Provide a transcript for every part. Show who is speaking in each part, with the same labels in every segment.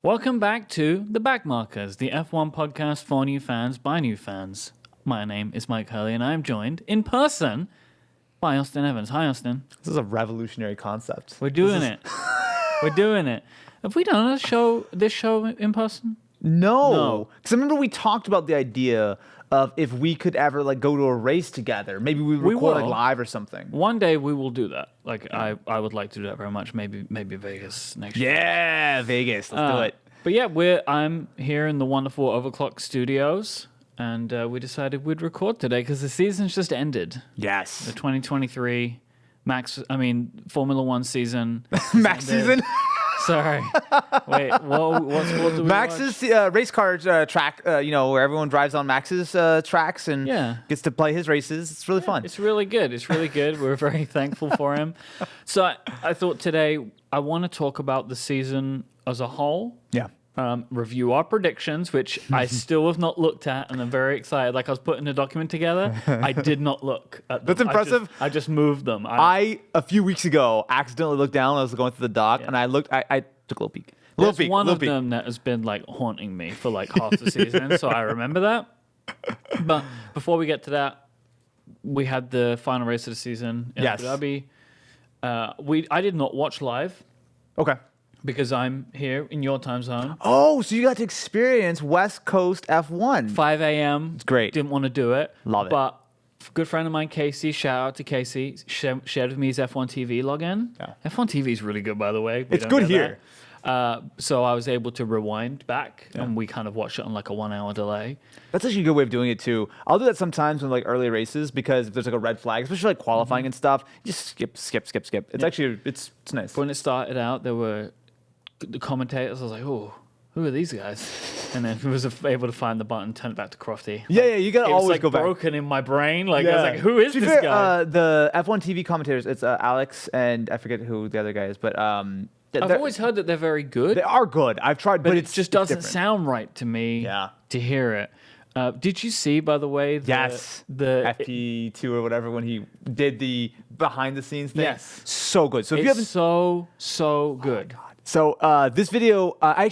Speaker 1: Welcome back to The Backmarkers, the F1 podcast for new fans by new fans. My name is Mike Hurley, and I am joined in person by Austin Evans. Hi, Austin.
Speaker 2: This is a revolutionary concept.
Speaker 1: We're doing it. We're doing it. Have we done this show in person?
Speaker 2: No. Because I remember we talked about the idea of if we could ever go to a race together. Maybe we record live or something.
Speaker 1: One day we will do that. I would like to do that very much. Maybe Vegas next year.
Speaker 2: Yeah, Vegas. Let's do it.
Speaker 1: But yeah, I'm here in the wonderful Overclock Studios, and we decided we'd record today because the season's just ended. The
Speaker 2: Yes.
Speaker 1: 2023 Formula One season.
Speaker 2: Max season.
Speaker 1: Sorry. Wait, what sport do we
Speaker 2: Max's race car track, where everyone drives on Max's tracks and gets to play his races. It's really fun.
Speaker 1: It's really good. We're very thankful for him. So I thought today I want to talk about the season as a whole.
Speaker 2: Yeah.
Speaker 1: Review our predictions, which I still have not looked at, and I'm very excited. I was putting a document together. I did not look at them.
Speaker 2: That's impressive.
Speaker 1: I just moved them.
Speaker 2: I a few weeks ago, accidentally looked down. I was going through the doc, and I looked. I took a little peek.
Speaker 1: There's one of them that has been haunting me for half the season, so I remember that. But before we get to that, we had the final race of the season in Abu Dhabi. I did not watch live.
Speaker 2: Okay.
Speaker 1: Because I'm here in your time zone.
Speaker 2: Oh, so you got to experience West Coast F1.
Speaker 1: 5 a.m.
Speaker 2: It's great.
Speaker 1: Didn't want to do it.
Speaker 2: Love it.
Speaker 1: But a good friend of mine, Casey, shout out to Casey, shared with me his F1 TV login.
Speaker 2: Yeah.
Speaker 1: F1 TV is really good, by the way.
Speaker 2: It's good here.
Speaker 1: So I was able to rewind back, and we kind of watched it on a 1 hour delay.
Speaker 2: That's actually a good way of doing it too. I'll do that sometimes when early races because if there's a red flag, especially qualifying and stuff, just skip. It's actually it's nice.
Speaker 1: When it started out, there were the commentators. I was like, oh, who are these guys? And then I was able to find the button, turn it back to Crofty.
Speaker 2: Yeah, you gotta always go back.
Speaker 1: Broken in my brain. I was like, who is this guy?
Speaker 2: The F1 TV commentators, it's Alex and I forget who the other guy is, but I've
Speaker 1: always heard that they're very good.
Speaker 2: They are good. I've tried, but
Speaker 1: it just doesn't sound right to me.
Speaker 2: Yeah.
Speaker 1: To hear it. Did you see, by the way, the
Speaker 2: FP2 or whatever when he did the behind the scenes thing?
Speaker 1: Yes.
Speaker 2: So good. So if you haven't
Speaker 1: so good.
Speaker 2: Oh, so this video, I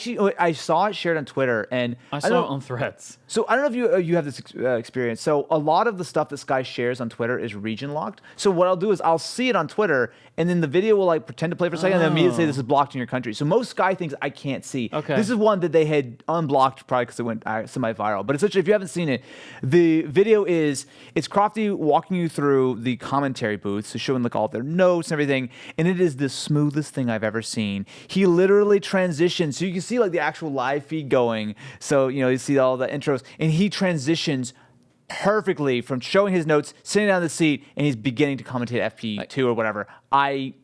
Speaker 2: saw it shared on Twitter, and
Speaker 1: I saw it on Threads.
Speaker 2: So I don't know if you have this experience. So a lot of the stuff this guy shares on Twitter is region locked. So what I'll do is I'll see it on Twitter, and then the video will pretend to play for a second, and then immediately say this is blocked in your country. So most Sky things I can't see.
Speaker 1: Okay.
Speaker 2: This is one that they had unblocked probably because it went semi-viral. But essentially, if you haven't seen it, the video it's Crofty walking you through the commentary booth, so showing all of their notes and everything, and it is the smoothest thing I've ever seen. He literally transitions, so you can see the actual live feed going. So you see all the intros, and he transitions perfectly from showing his notes, sitting down in the seat, and he's beginning to commentate FP2 or whatever. I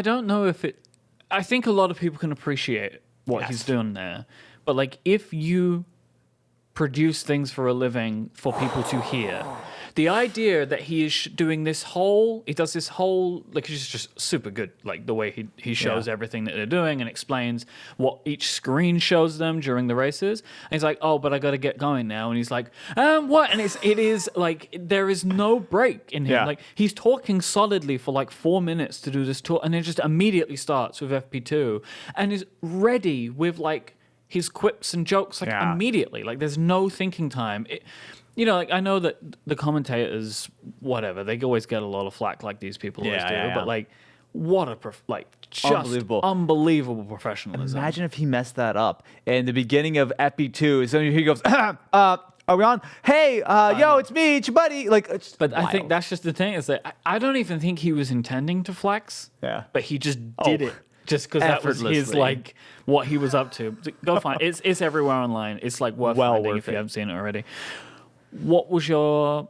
Speaker 1: don't know if it. I think a lot of people can appreciate what he's doing there, but if you produce things for a living for people to hear. The idea that he is doing he does this whole, he's just super good, the way he shows everything that they're doing and explains what each screen shows them during the races. And he's like, oh, but I got to get going now. And he's like, what? And it is there is no break in him.
Speaker 2: Yeah.
Speaker 1: He's talking solidly for 4 minutes to do this talk, and it just immediately starts with FP2 and is ready with his quips and jokes immediately. There's no thinking time. I know that the commentators, whatever, they always get a lot of flack these people always do.
Speaker 2: Yeah.
Speaker 1: But what a just unbelievable professionalism.
Speaker 2: Imagine if he messed that up in the beginning of FP2. So he goes, are we on? Hey, yo, it's me, it's your buddy.
Speaker 1: But
Speaker 2: wild.
Speaker 1: I think that's just the thing is that I don't even think he was intending to flex.
Speaker 2: Yeah.
Speaker 1: But he just did it. Just because that was his what he was up to. Go find it. It's everywhere online. It's worth finding if you haven't seen it already. What was your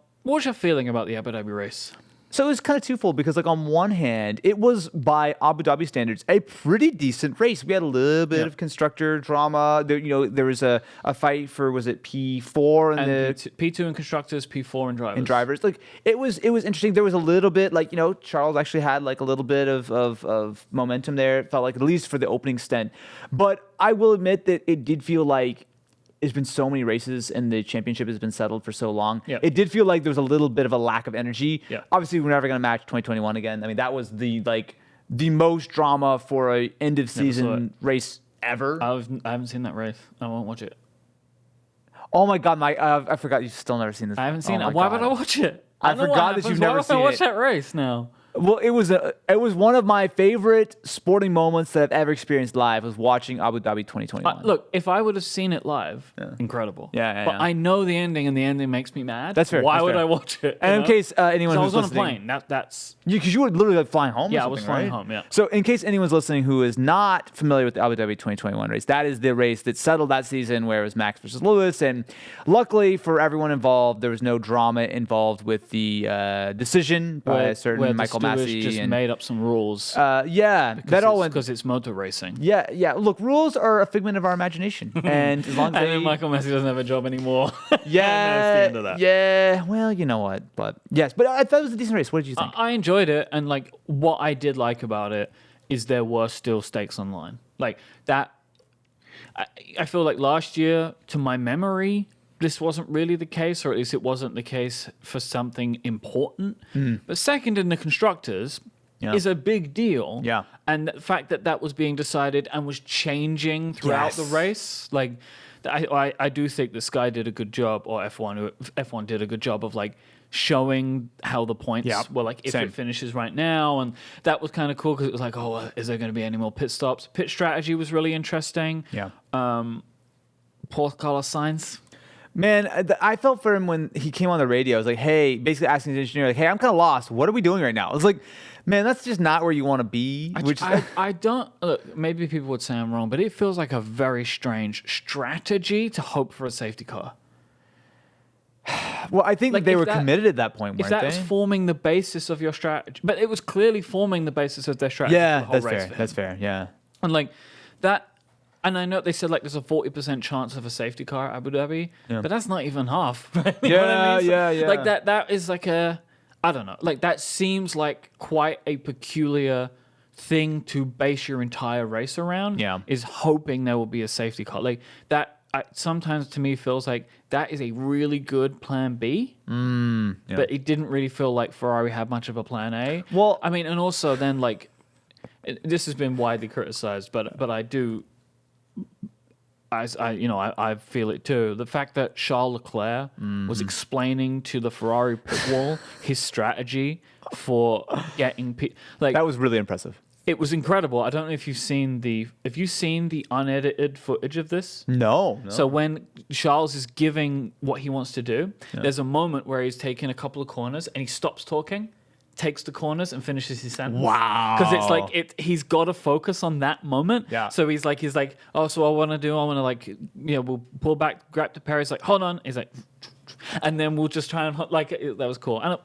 Speaker 1: feeling about the Abu Dhabi race?
Speaker 2: So it was kind of twofold because, on one hand, it was by Abu Dhabi standards a pretty decent race. We had a little bit of constructor drama. There was a fight for P4 and
Speaker 1: P2 in constructors, P4 in drivers.
Speaker 2: And drivers, it was interesting. There was a little bit Charles actually had a little bit of momentum there. It felt at least for the opening stint, but I will admit that it did feel there's been so many races and the championship has been settled for so long.
Speaker 1: Yep.
Speaker 2: It did feel there was a little bit of a lack of energy.
Speaker 1: Yep.
Speaker 2: Obviously, we're never going to match 2021 again. I mean, that was the most drama for a end of season race ever.
Speaker 1: I haven't seen that race. I won't watch it.
Speaker 2: Oh my God, Mike! I forgot you've still never seen this.
Speaker 1: I haven't seen
Speaker 2: Oh
Speaker 1: it.
Speaker 2: my
Speaker 1: Why
Speaker 2: God.
Speaker 1: would I watch it?
Speaker 2: I
Speaker 1: know what
Speaker 2: forgot that you've
Speaker 1: happens.
Speaker 2: never
Speaker 1: Why would
Speaker 2: seen
Speaker 1: I watch
Speaker 2: it.
Speaker 1: that race now?
Speaker 2: Well, it was one of my favorite sporting moments that I've ever experienced live. Was watching Abu Dhabi 2021.
Speaker 1: Look, if I would have seen it live, incredible.
Speaker 2: Yeah,
Speaker 1: but
Speaker 2: yeah.
Speaker 1: I know the ending, and the ending makes me mad.
Speaker 2: That's fair.
Speaker 1: Why
Speaker 2: that's
Speaker 1: would
Speaker 2: fair.
Speaker 1: I watch it?
Speaker 2: And in
Speaker 1: know?
Speaker 2: case anyone
Speaker 1: So I
Speaker 2: who's
Speaker 1: was on a
Speaker 2: listening,
Speaker 1: plane. That's
Speaker 2: because you were literally like flying home. or
Speaker 1: Yeah, I was
Speaker 2: something,
Speaker 1: flying
Speaker 2: right?
Speaker 1: home, yeah.
Speaker 2: So in case anyone's listening who is not familiar with the Abu Dhabi 2021 race, that is the race that settled that season, where it was Max versus Lewis. And luckily for everyone involved, there was no drama involved with the decision by a certain
Speaker 1: where
Speaker 2: Michael
Speaker 1: the stewards
Speaker 2: Massey.
Speaker 1: just
Speaker 2: and
Speaker 1: made up some rules.
Speaker 2: yeah, that all went.
Speaker 1: Because it's motor racing.
Speaker 2: Yeah, yeah. Look, rules are a figment of our imagination, and as long as
Speaker 1: And
Speaker 2: they,
Speaker 1: then Michael Messi doesn't have a job anymore.
Speaker 2: yeah,
Speaker 1: And that's the end of that.
Speaker 2: yeah. Well, you know what? But yes, but I thought it was a decent race. What did you think?
Speaker 1: I enjoyed it, and like what I did like about it is there were still stakes on the line. Like that, I feel like last year, to my memory, this wasn't really the case, or at least it wasn't the case for something important. But second in the constructors
Speaker 2: Yeah.
Speaker 1: is a big deal.
Speaker 2: Yeah.
Speaker 1: And the fact that that was being decided and was changing throughout the
Speaker 2: Yes.
Speaker 1: race, like I do think the Sky did a good job, or F1 did a good job of like showing how the points
Speaker 2: Yeah.
Speaker 1: were, like if
Speaker 2: Same.
Speaker 1: it finishes right now, and that was kind of cool because it was like, oh, is there going to be any more pit stops? Pit strategy was really interesting.
Speaker 2: Yeah.
Speaker 1: Paul Carlos Sainz.
Speaker 2: Man, I felt for him when he came on the radio. I was like, hey, basically asking the engineer, like, hey, I'm kind of lost. What are we doing right now? I was like, man, that's just not where you want to be.
Speaker 1: I don't look. Maybe people would say I'm wrong, but it feels like a very strange strategy to hope for a safety car.
Speaker 2: well, I think
Speaker 1: like,
Speaker 2: they
Speaker 1: if
Speaker 2: were
Speaker 1: that-
Speaker 2: committed at that point,
Speaker 1: If
Speaker 2: weren't
Speaker 1: that
Speaker 2: they?
Speaker 1: was forming the basis of your strategy, but it was clearly forming the basis of their strategy. for
Speaker 2: yeah,
Speaker 1: the whole
Speaker 2: that's
Speaker 1: race
Speaker 2: fair.
Speaker 1: for him.
Speaker 2: That's fair. Yeah.
Speaker 1: And like that, and I know they said like there's a 40% chance of a safety car at Abu Dhabi,
Speaker 2: Yeah.
Speaker 1: but that's not even half. Right? You know what I mean?
Speaker 2: Yeah.
Speaker 1: Like that is like a, I don't know, like that seems like quite a peculiar thing to base your entire race around.
Speaker 2: Yeah.
Speaker 1: Is hoping there will be a safety car. Like that sometimes to me feels like that is a really good plan B.
Speaker 2: Yeah.
Speaker 1: But it didn't really feel like Ferrari had much of a plan A.
Speaker 2: Well-
Speaker 1: I mean, and also then like this has been widely criticized, but I do, I feel it too. The fact that Charles Leclerc was explaining to the Ferrari pit wall his strategy for getting like
Speaker 2: That was really impressive.
Speaker 1: it was incredible. I don't know if you've seen the unedited footage of this.
Speaker 2: No.
Speaker 1: So when Charles is giving what he wants to do, there's a moment where he's taking a couple of corners and he stops talking, takes the corners and finishes his sentence.
Speaker 2: Wow.
Speaker 1: Because it's like he's got to focus on that moment.
Speaker 2: Yeah.
Speaker 1: So he's like, oh, so I want to like, we'll pull back, grab the Perez, like, hold on. He's like, and then we'll just try and like that was cool. And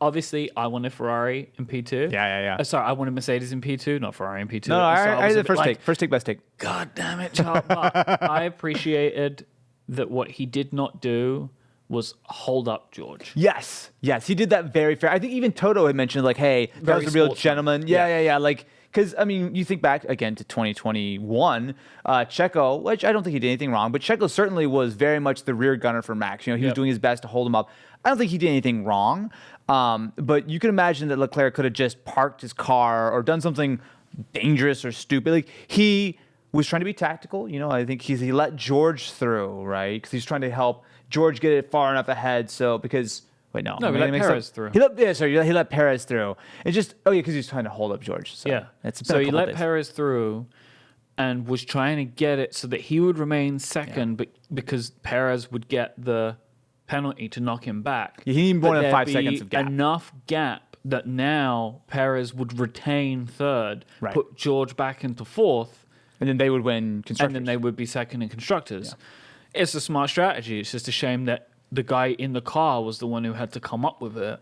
Speaker 1: obviously I wanted Ferrari in P2.
Speaker 2: Yeah.
Speaker 1: Sorry, I wanted Mercedes in P2, not Ferrari in P2.
Speaker 2: No,
Speaker 1: So
Speaker 2: I
Speaker 1: was
Speaker 2: did
Speaker 1: a
Speaker 2: the
Speaker 1: bit
Speaker 2: first
Speaker 1: like,
Speaker 2: take. First take, best take.
Speaker 1: God damn it, Charles. But I appreciated that what he did not do was hold up George.
Speaker 2: Yes, he did that very fair. I think even Toto had mentioned like, "Hey, that
Speaker 1: Very
Speaker 2: was a real
Speaker 1: sportsman.
Speaker 2: gentleman." Yeah. Like, because I mean, you think back again to 2021, Checo, which I don't think he did anything wrong, but Checo certainly was very much the rear gunner for Max. He was doing his best to hold him up. I don't think he did anything wrong, but you can imagine that Leclerc could have just parked his car or done something dangerous or stupid. Like he was trying to be tactical. I think he let George through, right? Because he's trying to help George get it far enough ahead. So because wait, no,
Speaker 1: No,
Speaker 2: I'm
Speaker 1: he
Speaker 2: getting
Speaker 1: let
Speaker 2: mixed up.
Speaker 1: Perez through.
Speaker 2: He let Perez through. It's just because he's trying to hold up George. So
Speaker 1: Yeah.
Speaker 2: it's been
Speaker 1: So
Speaker 2: a
Speaker 1: he
Speaker 2: couple
Speaker 1: let
Speaker 2: days.
Speaker 1: Perez through and was trying to get it so that he would remain second, but because Perez would get the penalty to knock him back.
Speaker 2: He needed more
Speaker 1: But
Speaker 2: than
Speaker 1: there'd
Speaker 2: 5
Speaker 1: be
Speaker 2: seconds of gap.
Speaker 1: Enough gap that now Perez would retain third,
Speaker 2: Right.
Speaker 1: put George back into fourth,
Speaker 2: And then they would win constructors.
Speaker 1: and then they would be second in constructors. It's a smart strategy. It's just a shame that the guy in the car was the one who had to come up with it.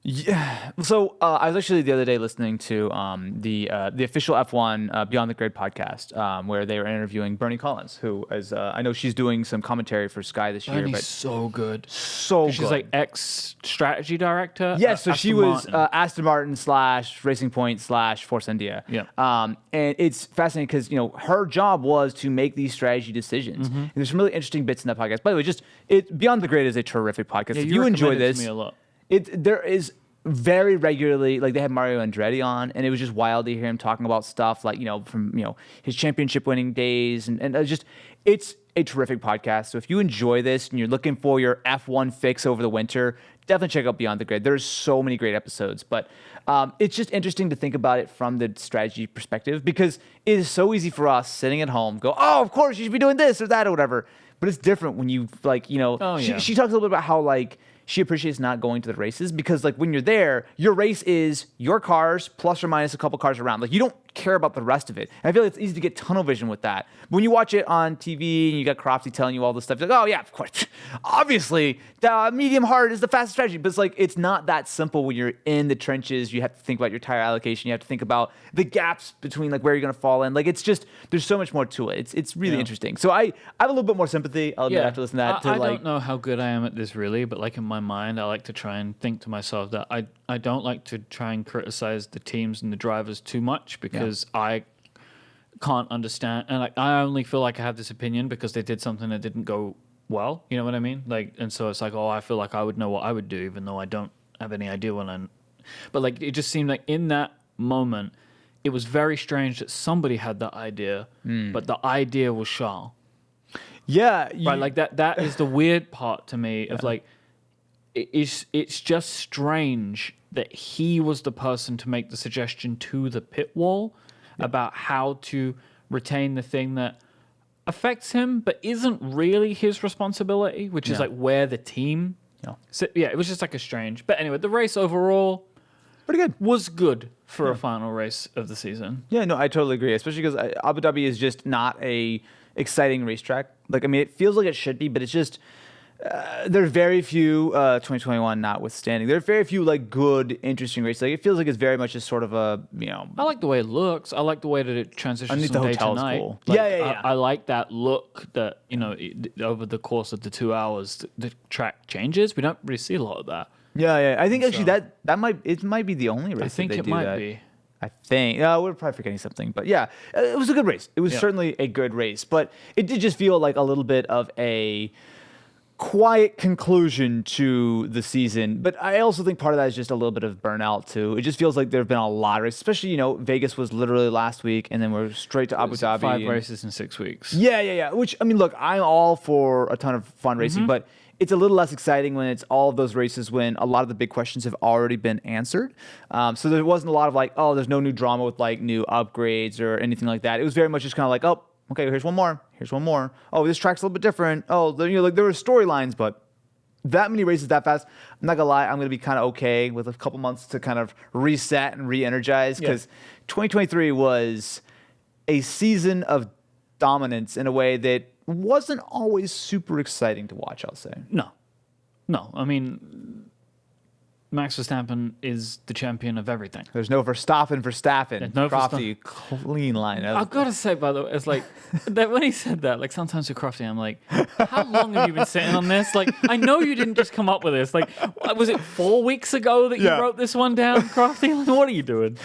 Speaker 2: Yeah. So I was actually the other day listening to the official F1 Beyond the Grid podcast, where they were interviewing Bernie Collins, who is I know she's doing some commentary for Sky this year,
Speaker 1: Bernie's
Speaker 2: but
Speaker 1: so good.
Speaker 2: so
Speaker 1: She's
Speaker 2: good.
Speaker 1: like ex-strategy director.
Speaker 2: Yeah,
Speaker 1: at
Speaker 2: so she
Speaker 1: Aston
Speaker 2: was
Speaker 1: Martin.
Speaker 2: Aston Martin / Racing Point / Force India.
Speaker 1: Yeah.
Speaker 2: And it's fascinating because her job was to make these strategy decisions.
Speaker 1: Mm-hmm.
Speaker 2: And there's some really interesting bits in that podcast. By the way, Beyond the Grid is a terrific podcast.
Speaker 1: Yeah,
Speaker 2: if
Speaker 1: you
Speaker 2: you enjoy
Speaker 1: recommended it to
Speaker 2: this,
Speaker 1: me a lot.
Speaker 2: there is very regularly, like they had Mario Andretti on, and it was just wild to hear him talking about stuff like, from, his championship winning days. And it's a terrific podcast. So if you enjoy this and you're looking for your F1 fix over the winter, definitely check out Beyond the Grid. There's so many great episodes, but it's just interesting to think about it from the strategy perspective, because it is so easy for us sitting at home, go, oh, of course you should be doing this or that or whatever. But it's different when you she talks a little bit about how she appreciates not going to the races because when you're there, your race is your cars plus or minus a couple cars around. You don't care about the rest of it. And I feel like it's easy to get tunnel vision with that. But when you watch it on TV and you got Crofty telling you all this stuff, you're like, oh yeah, of course. Obviously, the medium hard is the fastest strategy. But it's not that simple when you're in the trenches. You have to think about your tire allocation. You have to think about the gaps between where you're going to fall in. It's just, there's so much more to it. It's really interesting. So I have a little bit more sympathy. I'll admit after listening to that.
Speaker 1: I don't know how good I am at this really, but in my mind, I like to try and think to myself that I don't like to try and criticize the teams and the drivers too much because I can't understand, and I only feel like I have this opinion because they did something that didn't go well. You know what I mean? And so it's I feel like I would know what I would do, even though I don't have any idea when I'm. But it just seemed like in that moment, it was very strange that somebody had that idea, but the idea was Charles.
Speaker 2: Yeah,
Speaker 1: right. That is the weird part to me of it's just strange that he was the person to make the suggestion to the pit wall about how to retain the thing that affects him but isn't really his responsibility, which is where the team. So, it was just a strange. But anyway, the race overall
Speaker 2: pretty good.
Speaker 1: Was good for a final race of the season.
Speaker 2: Yeah, no, I totally agree. Especially because Abu Dhabi is just not a exciting racetrack. It feels like it should be, but it's just. There are very few, 2021 notwithstanding, there are very few good, interesting races. It feels like it's very much just sort of a,
Speaker 1: I like the way it looks. I like the way that it transitions from
Speaker 2: the
Speaker 1: day to
Speaker 2: hotel's
Speaker 1: night.
Speaker 2: cool.
Speaker 1: I like that look that, over the course of the 2 hours, the track changes. We don't really see a lot of that.
Speaker 2: Yeah. I think actually that might be the only race.
Speaker 1: I think it might be.
Speaker 2: I think we're probably forgetting something, but yeah, it was a good race. It was certainly a good race, but it did just feel like a little bit of a quiet conclusion to the season. But I also think part of that is just a little bit of burnout too. It just feels like there have been a lot of races, especially Vegas was literally last week, and then we're straight to Abu Dhabi.
Speaker 1: 5 races in 6 weeks.
Speaker 2: Yeah. Which look, I'm all for a ton of fun racing, but it's a little less exciting when it's all of those races when a lot of the big questions have already been answered. So there wasn't a lot of there's no new drama with new upgrades or anything like that. It was very much just kind of oh, okay, here's one more. Here's one more. Oh, this track's a little bit different. Oh, there were storylines, but that many races that fast, I'm not gonna lie, I'm gonna be kind of okay with a couple months to kind of reset and re-energize because 2023 was a season of dominance in a way that wasn't always super exciting to watch, I'll say.
Speaker 1: No. I mean, Max Verstappen is the champion of everything.
Speaker 2: There's no Verstappen.
Speaker 1: There's no
Speaker 2: Crofty, clean line.
Speaker 1: I've got to say, by the way, it's that when he said that, sometimes with Crofty, I'm like, how long have you been sitting on this? I know you didn't just come up with this. Was it 4 weeks ago that you wrote this one down, Crofty? What are you doing?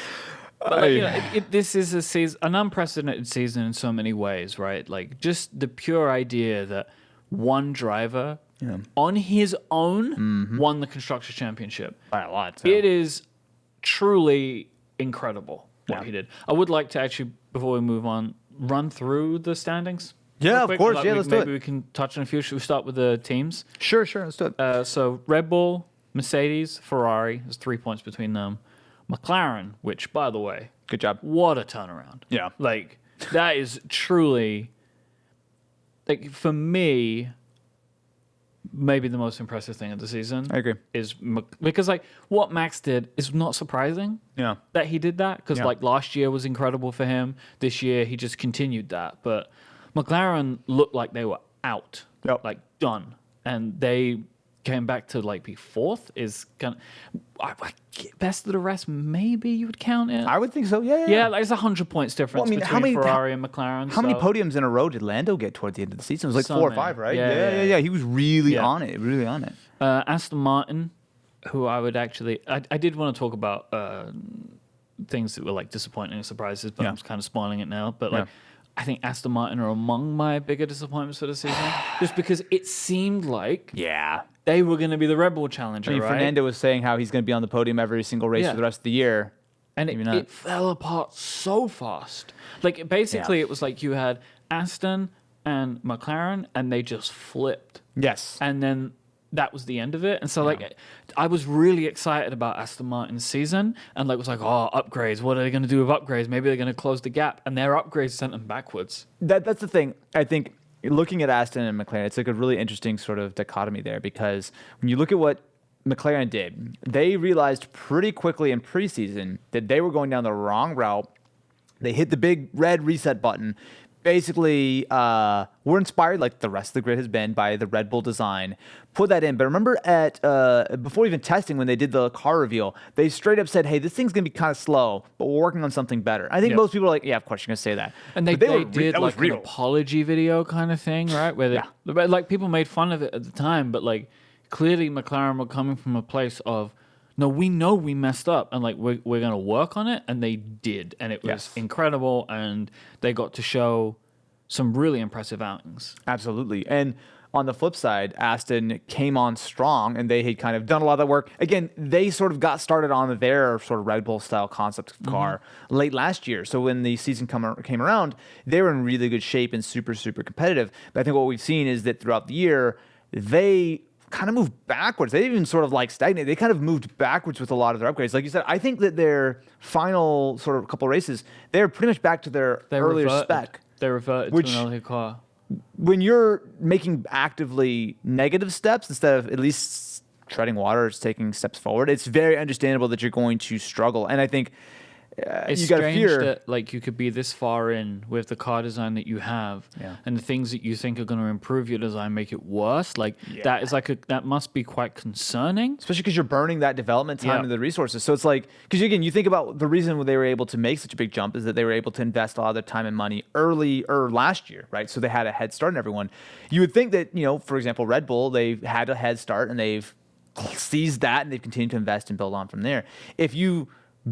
Speaker 1: But this is a season, an unprecedented season in so many ways, right? Just the pure idea that one driver on his own won the Constructors' Championship.
Speaker 2: By a lot.
Speaker 1: So. It is truly incredible what he did. I would like to actually, before we move on, run through the standings.
Speaker 2: Yeah, of course. Let's do it.
Speaker 1: Maybe we can touch on a few. Should we start with the teams?
Speaker 2: Sure. Let's do it.
Speaker 1: So Red Bull, Mercedes, Ferrari. There's 3 points between them. McLaren, which, by the way,
Speaker 2: good job.
Speaker 1: What a turnaround.
Speaker 2: Yeah.
Speaker 1: That is truly, for me, maybe the most impressive thing of the season.
Speaker 2: I agree.
Speaker 1: Because, what Max did is not surprising that he did that. Because, last year was incredible for him. This year, he just continued that. But McLaren looked like they were out.
Speaker 2: Yep.
Speaker 1: Done. And they came back to be fourth is kind of best of the rest. Maybe you would count it.
Speaker 2: I would think so. Yeah.
Speaker 1: There's 100 points difference between Ferrari and McLaren.
Speaker 2: How many podiums in a row did Lando get toward the end of the season? It was 4 or 5, right? Yeah. He was really on it. Really on it.
Speaker 1: Aston Martin, who I would actually, I did want to talk about things that were disappointing surprises, but I'm kind of spoiling it now. But I think Aston Martin are among my bigger disappointments for the season, just because it seemed like they were going to be the Red Bull challenger,
Speaker 2: I mean,
Speaker 1: right?
Speaker 2: Fernando was saying how he's going to be on the podium every single race
Speaker 1: Yeah.
Speaker 2: for the rest of the year.
Speaker 1: And it fell apart so fast. Like, basically, it was like you had Aston and McLaren, and they just flipped.
Speaker 2: Yes.
Speaker 1: And then that was the end of it. And so, like, I was really excited about Aston Martin's season, and like was like, oh, upgrades. What are they going to do with upgrades? Maybe they're going to close the gap. And their upgrades sent them backwards.
Speaker 2: That's the thing. I think looking at Aston and McLaren, it's like a really interesting sort of dichotomy there, because when you look at what McLaren did, they realized pretty quickly in preseason that they were going down the wrong route. They hit the big red reset button. Basically, were inspired, like the rest of the grid has been, by the Red Bull design. Put that in. But remember before even testing, when they did the car reveal, they straight up said, hey, this thing's going to be kind of slow, but we're working on something better. I think most people are like, yeah, of course you're going to say that.
Speaker 1: And
Speaker 2: But
Speaker 1: they
Speaker 2: were
Speaker 1: did
Speaker 2: that was
Speaker 1: like an
Speaker 2: real.
Speaker 1: apology video kind of thing, right? Where they, but like people made fun of it at the time, but like clearly McLaren were coming from a place of, no, we know we messed up, and like we're going to work on it, and they did, and it was incredible, and they got to show some really impressive outings.
Speaker 2: Absolutely. And on the flip side, Aston came on strong, and they had kind of done a lot of the work. Again, they sort of got started on their sort of Red Bull style concept car late last year. So when the season came around, they were in really good shape and super, super competitive. But I think what we've seen is that throughout the year, they kind of moved backwards. They didn't even sort of like stagnate. They kind of moved backwards with a lot of their upgrades. Like you said, I think that their final sort of couple races, they're pretty much back to their earlier spec.
Speaker 1: They reverted to an earlier car.
Speaker 2: When you're making actively negative steps instead of at least treading water, it's taking steps forward, it's very understandable that you're going to struggle. And I think
Speaker 1: It's
Speaker 2: you got to
Speaker 1: strange
Speaker 2: fear
Speaker 1: that like you could be this far in with the car design that you have, and the things that you think are going to improve your design make it worse. Like that is like that must be quite concerning.
Speaker 2: especially because you're burning that development time and the resources. So it's like, because again, you think about the reason they were able to make such a big jump is that they were able to invest a lot of their time and money early or last year, right? So they had a head start on everyone. You would think that, for example, Red Bull, they've had a head start and they've seized that and they've continued to invest and build on from there. If you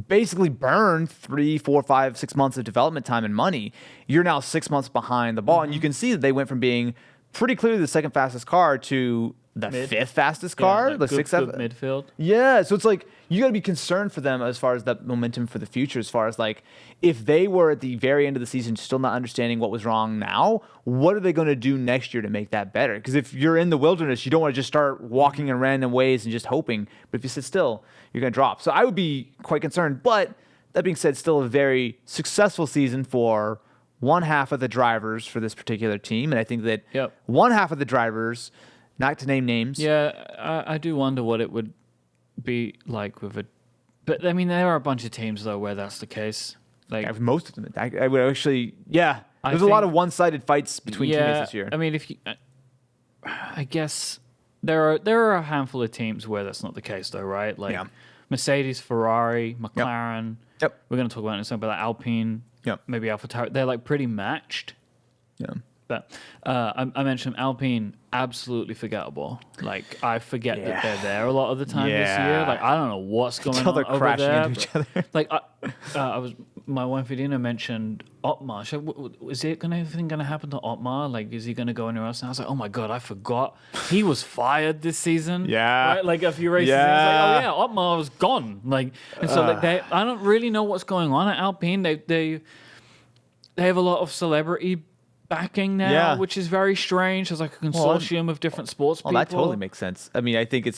Speaker 2: basically burn 3, 4, 5, 6 months of development time and money, you're now 6 months behind the ball. And you can see that they went from being pretty clearly the second fastest car to the fifth fastest car,
Speaker 1: like
Speaker 2: the
Speaker 1: good,
Speaker 2: sixth
Speaker 1: good midfield.
Speaker 2: Yeah, so it's like you got to be concerned for them as far as that momentum for the future. As far as like if they were at the very end of the season still not understanding what was wrong now, what are they going to do next year to make that better? Because if you're in the wilderness, you don't want to just start walking in random ways and just hoping. But if you sit still, you're going to drop. So I would be quite concerned. But that being said, still a very successful season for one half of the drivers for this particular team, and I think that one half of the drivers. Not to name names.
Speaker 1: Yeah, I do wonder what it would be like with a. But I mean, there are a bunch of teams though where that's the case. Like
Speaker 2: most of them, I would actually. Yeah, there's a lot of one-sided fights between teammates this year.
Speaker 1: I mean, if you, I guess there are a handful of teams where that's not the case though, right? Like Mercedes, Ferrari, McLaren.
Speaker 2: Yep.
Speaker 1: We're going to talk about it in a second, but like Alpine.
Speaker 2: Yep.
Speaker 1: Maybe AlphaTauri. They're like pretty matched.
Speaker 2: Yeah.
Speaker 1: But I mentioned Alpine, absolutely forgettable. Like I forget that they're there a lot of the time this year. Like I don't know what's going on
Speaker 2: they're
Speaker 1: over
Speaker 2: crashing
Speaker 1: there.
Speaker 2: into each other.
Speaker 1: Like I was, my wife Edina mentioned Otmar. She said, is anything going to happen to Otmar? Like is he going to go anywhere else? And I was like, oh my god, I forgot he was fired this season.
Speaker 2: Yeah,
Speaker 1: right? Like a few races. Yeah. I was like, oh yeah, Otmar was gone. Like and so like I don't really know what's going on at Alpine. They have a lot of celebrity backing now, which is very strange. There's like a consortium of different sports people.
Speaker 2: Well, that totally makes sense. I mean, I think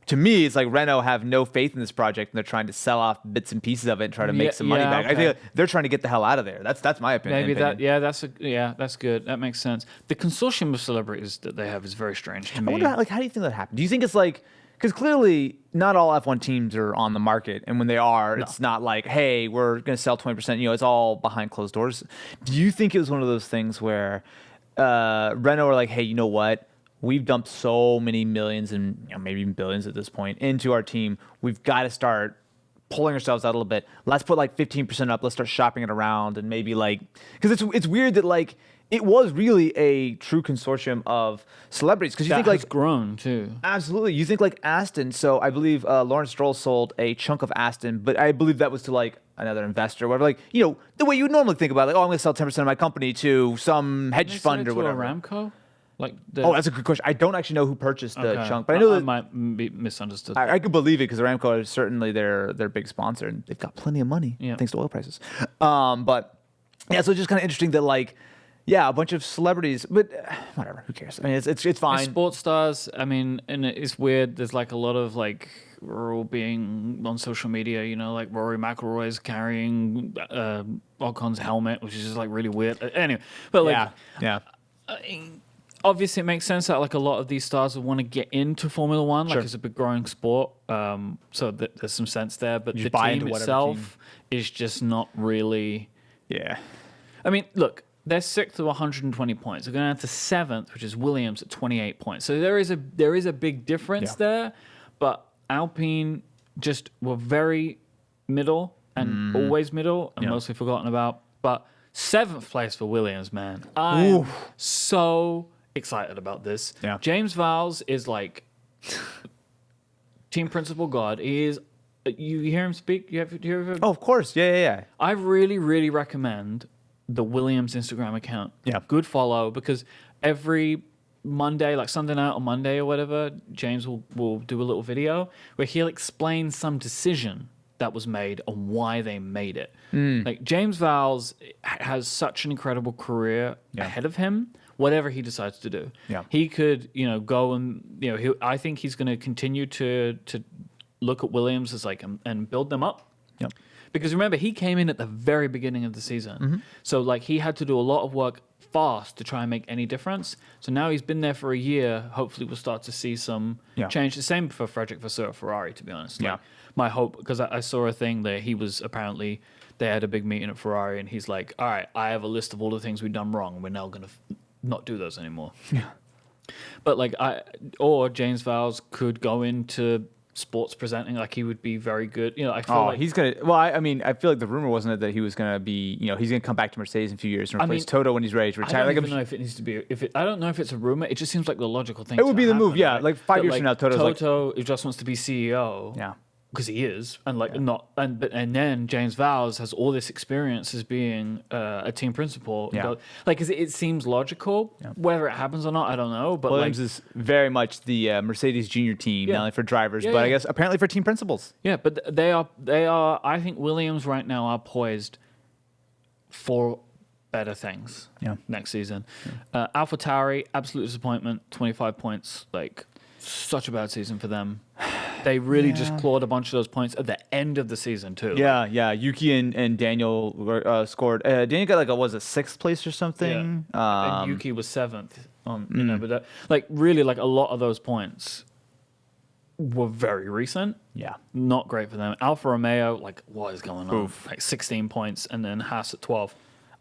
Speaker 2: to me, it's like Renault have no faith in this project and they're trying to sell off bits and pieces of it and try to make some money back. Okay. I think they're trying to get the hell out of there. That's my opinion.
Speaker 1: Maybe that's good. That makes sense. The consortium of celebrities that they have is very strange to me.
Speaker 2: I wonder, how do you think that happened? Do you think it's like, because clearly not all F1 teams are on the market, and when they are, it's not like, hey, we're going to sell 20%. It's all behind closed doors. Do you think it was one of those things where Renault are like, hey, you know what? We've dumped so many millions and maybe even billions at this point into our team. We've got to start pulling ourselves out a little bit. Let's put like 15% up. Let's start shopping it around and maybe like, because it's weird that like it was really a true consortium of celebrities. Because you think like
Speaker 1: grown too.
Speaker 2: Absolutely, you think like Aston. So I believe Lawrence Stroll sold a chunk of Aston, but I believe that was to like another investor or whatever. Like the way you would normally think about it, like, oh, I'm going to sell 10% of my company to some hedge fund or whatever.
Speaker 1: Aramco? Like
Speaker 2: Oh, that's a good question. I don't actually know who purchased the
Speaker 1: okay.
Speaker 2: chunk, but I know that
Speaker 1: might be misunderstood.
Speaker 2: I could believe it because Aramco is certainly their big sponsor, and they've got plenty of money
Speaker 1: Yeah.
Speaker 2: thanks to oil prices. But yeah, so it's just kind of interesting that like, yeah, a bunch of celebrities, but whatever, who cares? I mean, it's fine.
Speaker 1: Sports stars. I mean, and it's weird. There's like a lot of like we're all being on social media. You know, like Rory McIlroy is carrying Ocon's helmet, which is just like really weird. Anyway, but like,
Speaker 2: yeah.
Speaker 1: obviously it makes sense that like a lot of these stars would want to get into Formula One, like
Speaker 2: Sure.
Speaker 1: it's a big growing sport. So there's some sense there, but
Speaker 2: You
Speaker 1: the
Speaker 2: just buy
Speaker 1: team
Speaker 2: into whatever
Speaker 1: itself is just not really.
Speaker 2: Yeah.
Speaker 1: I mean, look, they're sixth with 120 points. They're going down to seventh, which is Williams at 28 points. So there is a big difference there, but Alpine just were very middle and always middle and mostly forgotten about. But seventh place for Williams, man. I'm so excited about this.
Speaker 2: Yeah.
Speaker 1: James Vowles is like team principal god. He is. You hear him speak? You hear
Speaker 2: Oh, of course. Yeah.
Speaker 1: I really, really recommend the Williams Instagram account.
Speaker 2: Yeah.
Speaker 1: Good follow, because every Monday, like Sunday night or Monday or whatever, James will do a little video where he'll explain some decision that was made and why they made it. Like James Vowles has such an incredible career ahead of him, whatever he decides to do.
Speaker 2: Yeah.
Speaker 1: He could, go and, I think he's going to continue to look at Williams as like and build them up.
Speaker 2: Yep.
Speaker 1: Because remember, he came in at the very beginning of the season. So like he had to do a lot of work fast to try and make any difference. So now he's been there for a year. Hopefully we'll start to see some change. The same for Frederick Vasseur at Ferrari, to be honest. Like, my hope, because I saw a thing that he was apparently, they had a big meeting at Ferrari and he's like, all right, I have a list of all the things we've done wrong. We're now going to not do those anymore.
Speaker 2: Yeah.
Speaker 1: But like, or James Vowles could go into sports presenting, like he would be very good. I feel like
Speaker 2: he's gonna. Well, I mean, I feel like the rumor wasn't it that he was gonna be. He's gonna come back to Mercedes in a few years and replace Toto when he's ready to retire.
Speaker 1: I don't even know if it needs to be. I don't know if it's a rumor. It just seems like the logical thing.
Speaker 2: It would be the move, yeah.
Speaker 1: right?
Speaker 2: Like 5
Speaker 1: That,
Speaker 2: years from now,
Speaker 1: Toto just wants to be CEO.
Speaker 2: Yeah.
Speaker 1: Because he is, and like and then James Vowles has all this experience as being a team principal.
Speaker 2: Yeah.
Speaker 1: Like it seems logical. Whether it happens or not, I don't know. But
Speaker 2: Williams is very much the Mercedes junior team, not only for drivers, but I guess apparently for team principals.
Speaker 1: Yeah, but they are. I think Williams right now are poised for better things. Next season. AlphaTauri, absolute disappointment. 25 points. Like such a bad season for them. They really just clawed a bunch of those points at the end of the season too.
Speaker 2: Yeah. Yuki and Daniel scored. Daniel got like a sixth place or something.
Speaker 1: And Yuki was seventh on. But like really, like a lot of those points were very recent.
Speaker 2: Yeah.
Speaker 1: Not great for them. Alfa Romeo, like what is going on? Like 16 points, and then Haas at 12.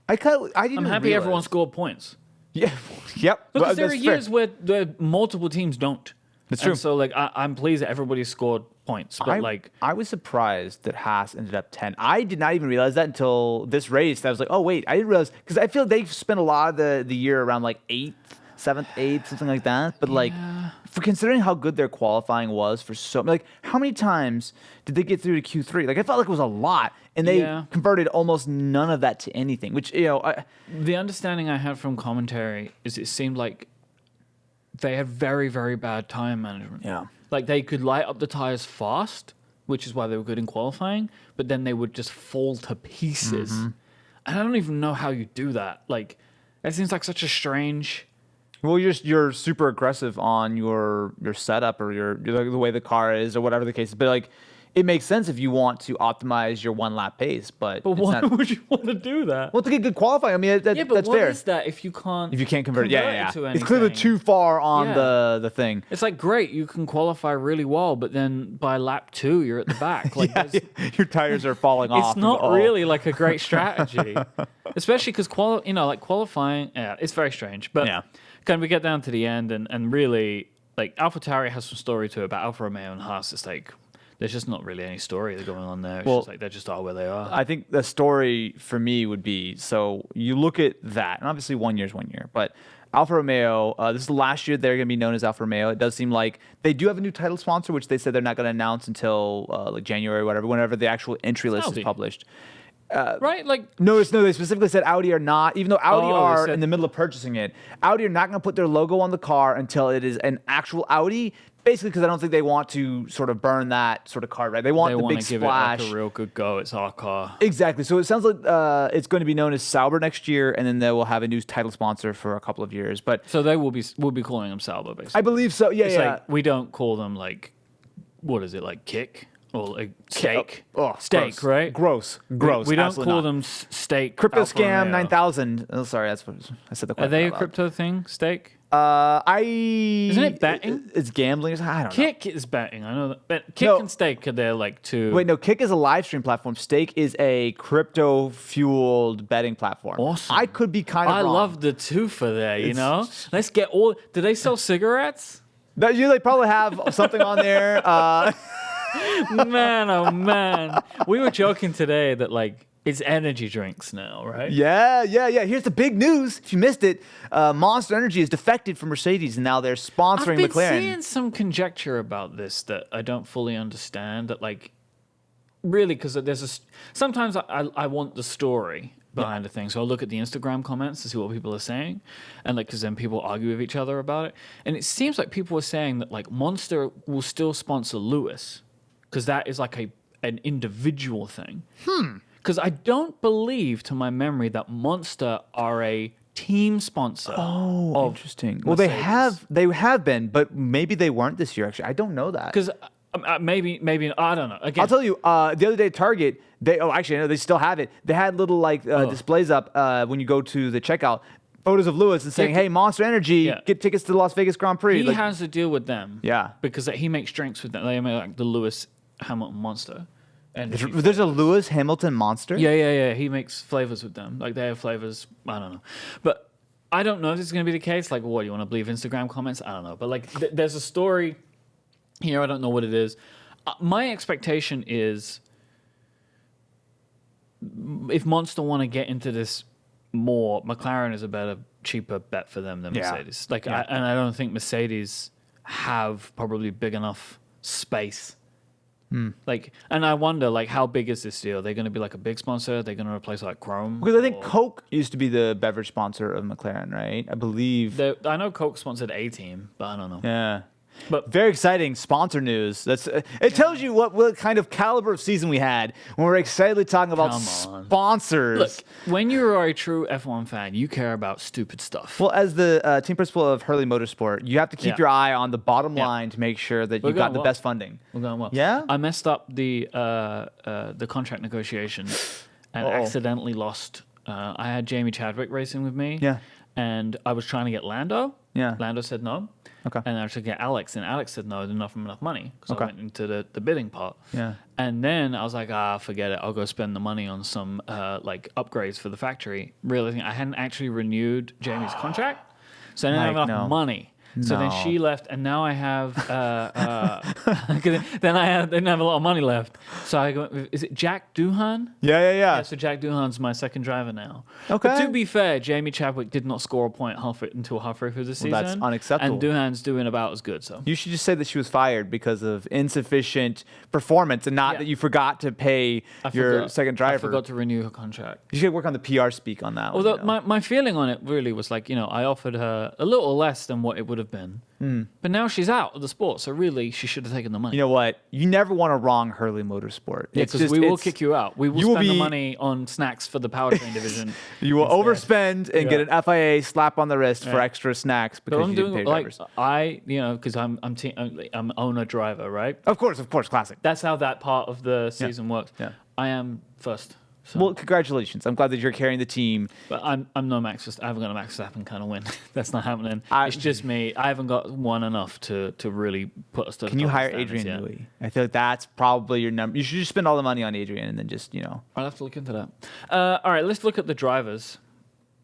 Speaker 2: I didn't.
Speaker 1: I'm happy everyone scored points.
Speaker 2: Yeah. Yep.
Speaker 1: Because there are years where multiple teams don't.
Speaker 2: That's true.
Speaker 1: And so like I'm pleased that everybody scored points, but
Speaker 2: I was surprised that Haas ended up 10. I did not even realize that until this race. I was like, oh wait, I didn't realize, because I feel like they've spent a lot of the year around like 8th, 7th, 8th, something like that. But like, for considering how good their qualifying was for like how many times did they get through to Q3? Like I felt like it was a lot, and they converted almost none of that to anything. Which
Speaker 1: the understanding I had from commentary is it seemed like they had very, very bad tire management.
Speaker 2: Yeah.
Speaker 1: Like they could light up the tires fast, which is why they were good in qualifying, but then they would just fall to pieces. And I don't even know how you do that. Like it seems like such a strange.
Speaker 2: Well, you're super aggressive on your setup or the way the car is or whatever the case is. But like, it makes sense if you want to optimize your one lap pace. But
Speaker 1: why would you want to do that?
Speaker 2: Well, to get good qualifying. I mean, that's
Speaker 1: but what
Speaker 2: fair.
Speaker 1: is that if you can't?
Speaker 2: If you can't convert it, yeah.
Speaker 1: to
Speaker 2: It's clearly
Speaker 1: anything?
Speaker 2: too far on the thing.
Speaker 1: It's like great, you can qualify really well, but then by lap 2, you're at the back. Like
Speaker 2: Your tires are falling off.
Speaker 1: it's not really like a great strategy, especially because qualifying. Yeah, it's very strange. But can we get down to the end and really like AlphaTauri has some story to it, but Alfa Romeo and Haas, it's like there's just not really any story going on there. It's just like they just are where they are.
Speaker 2: I think the story for me would be, so you look at that, and obviously 1 year's 1 year, but Alfa Romeo, this is the last year they're going to be known as Alfa Romeo. It does seem like they do have a new title sponsor, which they said they're not going to announce until like January or whatever, whenever the actual entry list is published.
Speaker 1: right? Like,
Speaker 2: No, they specifically said Audi are not, even though Audi
Speaker 1: Oh, they
Speaker 2: are
Speaker 1: said-
Speaker 2: in the middle of purchasing it, Audi are not going to put their logo on the car until it is an actual Audi, basically because I don't think they want to sort of burn that sort of card, right? They want
Speaker 1: they
Speaker 2: the
Speaker 1: want
Speaker 2: big
Speaker 1: to give
Speaker 2: splash.
Speaker 1: it like a real good go. It's our car.
Speaker 2: Exactly. So it sounds like it's going to be known as Sauber next year, and then they will have a new title sponsor for a couple of years. But
Speaker 1: So they will be calling them Sauber, basically.
Speaker 2: I believe so. Yeah,
Speaker 1: It's
Speaker 2: yeah.
Speaker 1: like we don't call them like, what is it, like Kick or like Steak?
Speaker 2: Oh,
Speaker 1: Steak,
Speaker 2: gross.
Speaker 1: right?
Speaker 2: Gross.
Speaker 1: We
Speaker 2: Gross.
Speaker 1: don't
Speaker 2: Absolutely
Speaker 1: call
Speaker 2: not.
Speaker 1: them Steak.
Speaker 2: Crypto
Speaker 1: Alfa
Speaker 2: Scam
Speaker 1: Romeo.
Speaker 2: 9000. Oh, sorry, that's what I said.
Speaker 1: Are they a crypto thing? Steak?
Speaker 2: Isn't
Speaker 1: it betting?
Speaker 2: It's gambling. I don't know.
Speaker 1: Kick is betting. I know that. But Kick
Speaker 2: No.
Speaker 1: and Steak are there like two.
Speaker 2: Wait, no. Kick is a live stream platform. Stake is a crypto fueled betting platform.
Speaker 1: Awesome.
Speaker 2: I could be kind of
Speaker 1: I
Speaker 2: wrong.
Speaker 1: love the twofer there. You know, let's get all. Do they sell cigarettes?
Speaker 2: That you like probably have something on there.
Speaker 1: Man, oh man. We were joking today that like it's energy drinks now, right?
Speaker 2: Yeah. Here's the big news. If you missed it, Monster Energy has defected from Mercedes, and now they're sponsoring
Speaker 1: I've been
Speaker 2: McLaren.
Speaker 1: seeing some conjecture about this that I don't fully understand. That like, really, because sometimes I want the story behind the thing, so I'll look at the Instagram comments to see what people are saying, and like, because then people argue with each other about it, and it seems like people are saying that like Monster will still sponsor Lewis, because that is like an individual thing. Because I don't believe, to my memory, that Monster are a team sponsor.
Speaker 2: Oh,
Speaker 1: of
Speaker 2: interesting. Well, they
Speaker 1: Mercedes.
Speaker 2: have been, but maybe they weren't this year. Actually, I don't know that.
Speaker 1: Because maybe I don't know. Again,
Speaker 2: I'll tell you, the other day at Target, actually, no, they still have it. They had little like displays up when you go to the checkout, photos of Lewis and saying,
Speaker 1: Yeah.
Speaker 2: "Hey, Monster Energy,
Speaker 1: Yeah.
Speaker 2: get tickets to the Las Vegas Grand Prix."
Speaker 1: he
Speaker 2: Like,
Speaker 1: has a deal with them.
Speaker 2: Yeah.
Speaker 1: because he makes drinks with them. They make like the Lewis Hamilton Monster. And
Speaker 2: there's a Lewis Hamilton Monster.
Speaker 1: yeah. He makes flavors with them. Like they have flavors. I don't know, but I don't know if this is going to be the case. Like, what, you want to believe Instagram comments? I don't know, but like there's a story here. I don't know what it is. My expectation is if Monster want to get into this more, McLaren is a better, cheaper bet for them than
Speaker 2: Yeah.
Speaker 1: Mercedes. Like,
Speaker 2: Yeah.
Speaker 1: and I don't think Mercedes have probably big enough space. Like, and I wonder, like, how big is this deal? Are they going to be like a big sponsor? Are they going to replace like Chrome?
Speaker 2: Because I think
Speaker 1: Or-
Speaker 2: Coke used to be the beverage sponsor of McLaren, right? I believe.
Speaker 1: I know Coke sponsored A Team, but I don't know.
Speaker 2: Yeah.
Speaker 1: But
Speaker 2: Very exciting sponsor news. That's it tells you what kind of caliber of season we had when we're excitedly talking about
Speaker 1: Come on.
Speaker 2: sponsors.
Speaker 1: look, when you are a true F1 fan, you care about stupid stuff.
Speaker 2: Well, as the team principal of Hurley Motorsport, you have to keep
Speaker 1: Yeah.
Speaker 2: your eye on the bottom
Speaker 1: Yeah.
Speaker 2: line to make sure that
Speaker 1: We're
Speaker 2: you got
Speaker 1: going
Speaker 2: the
Speaker 1: well.
Speaker 2: best funding.
Speaker 1: We're going well.
Speaker 2: Yeah?
Speaker 1: I messed up the contract negotiations and
Speaker 2: Uh-oh.
Speaker 1: accidentally lost. I had Jamie Chadwick racing with me.
Speaker 2: Yeah.
Speaker 1: And I was trying to get Lando.
Speaker 2: Yeah.
Speaker 1: Lando said no.
Speaker 2: Okay.
Speaker 1: And I was trying to get Alex, and Alex said no, enough money. So
Speaker 2: Okay.
Speaker 1: I went into the bidding part.
Speaker 2: Yeah.
Speaker 1: And then I was like, forget it. I'll go spend the money on some like upgrades for the factory. Realizing I hadn't actually renewed Jamie's contract, so I didn't have
Speaker 2: Mike,
Speaker 1: enough
Speaker 2: no.
Speaker 1: money. So then
Speaker 2: No.
Speaker 1: she left, and now I have. Then I didn't have a lot of money left. So I go. Is it Jack Doohan?
Speaker 2: Yeah.
Speaker 1: Yeah, so Jack Doohan's my second driver now.
Speaker 2: Okay.
Speaker 1: But to be fair, Jamie Chadwick did not score a point until halfway through the season.
Speaker 2: Well, that's unacceptable.
Speaker 1: And Doohan's doing about as good. So
Speaker 2: You should just say that she was fired because of insufficient performance and not
Speaker 1: Yeah.
Speaker 2: that you forgot to pay
Speaker 1: I
Speaker 2: your
Speaker 1: forgot-
Speaker 2: second driver.
Speaker 1: I forgot to renew her contract.
Speaker 2: You should work on the PR speak on that
Speaker 1: Although
Speaker 2: one. you know?
Speaker 1: my feeling on it really was like, I offered her a little less than what it would have been. But now she's out of the sport, so really she should have taken the money.
Speaker 2: You know what? You never want to wrong Hurley Motorsport.
Speaker 1: yeah,
Speaker 2: It's
Speaker 1: because
Speaker 2: just-
Speaker 1: we will
Speaker 2: it's-
Speaker 1: kick you out. We will
Speaker 2: you will
Speaker 1: spend the
Speaker 2: be-
Speaker 1: money on snacks for the powertrain division.
Speaker 2: You will
Speaker 1: instead.
Speaker 2: overspend and get
Speaker 1: Yeah.
Speaker 2: an FIA slap on the wrist for
Speaker 1: Yeah.
Speaker 2: extra snacks
Speaker 1: But
Speaker 2: because
Speaker 1: I'm
Speaker 2: you didn't pay
Speaker 1: doing like
Speaker 2: drivers.
Speaker 1: because I'm owner driver, right?
Speaker 2: Of course, classic.
Speaker 1: That's how that part of the season works.
Speaker 2: Yeah.
Speaker 1: I am first. So.
Speaker 2: Well, congratulations. I'm glad that you're carrying the team.
Speaker 1: But I'm no Max Verstappen. I haven't got a Max Verstappen kind of win. That's not happening.
Speaker 2: I-
Speaker 1: It's just me. I haven't got one enough to really put us to the
Speaker 2: Can you
Speaker 1: top of
Speaker 2: hire
Speaker 1: standards
Speaker 2: Adrian
Speaker 1: yet.
Speaker 2: Newey? I feel like that's probably your number. You should just spend all the money on Adrian and then just,
Speaker 1: I'll have to look into that. All right, let's look at the drivers'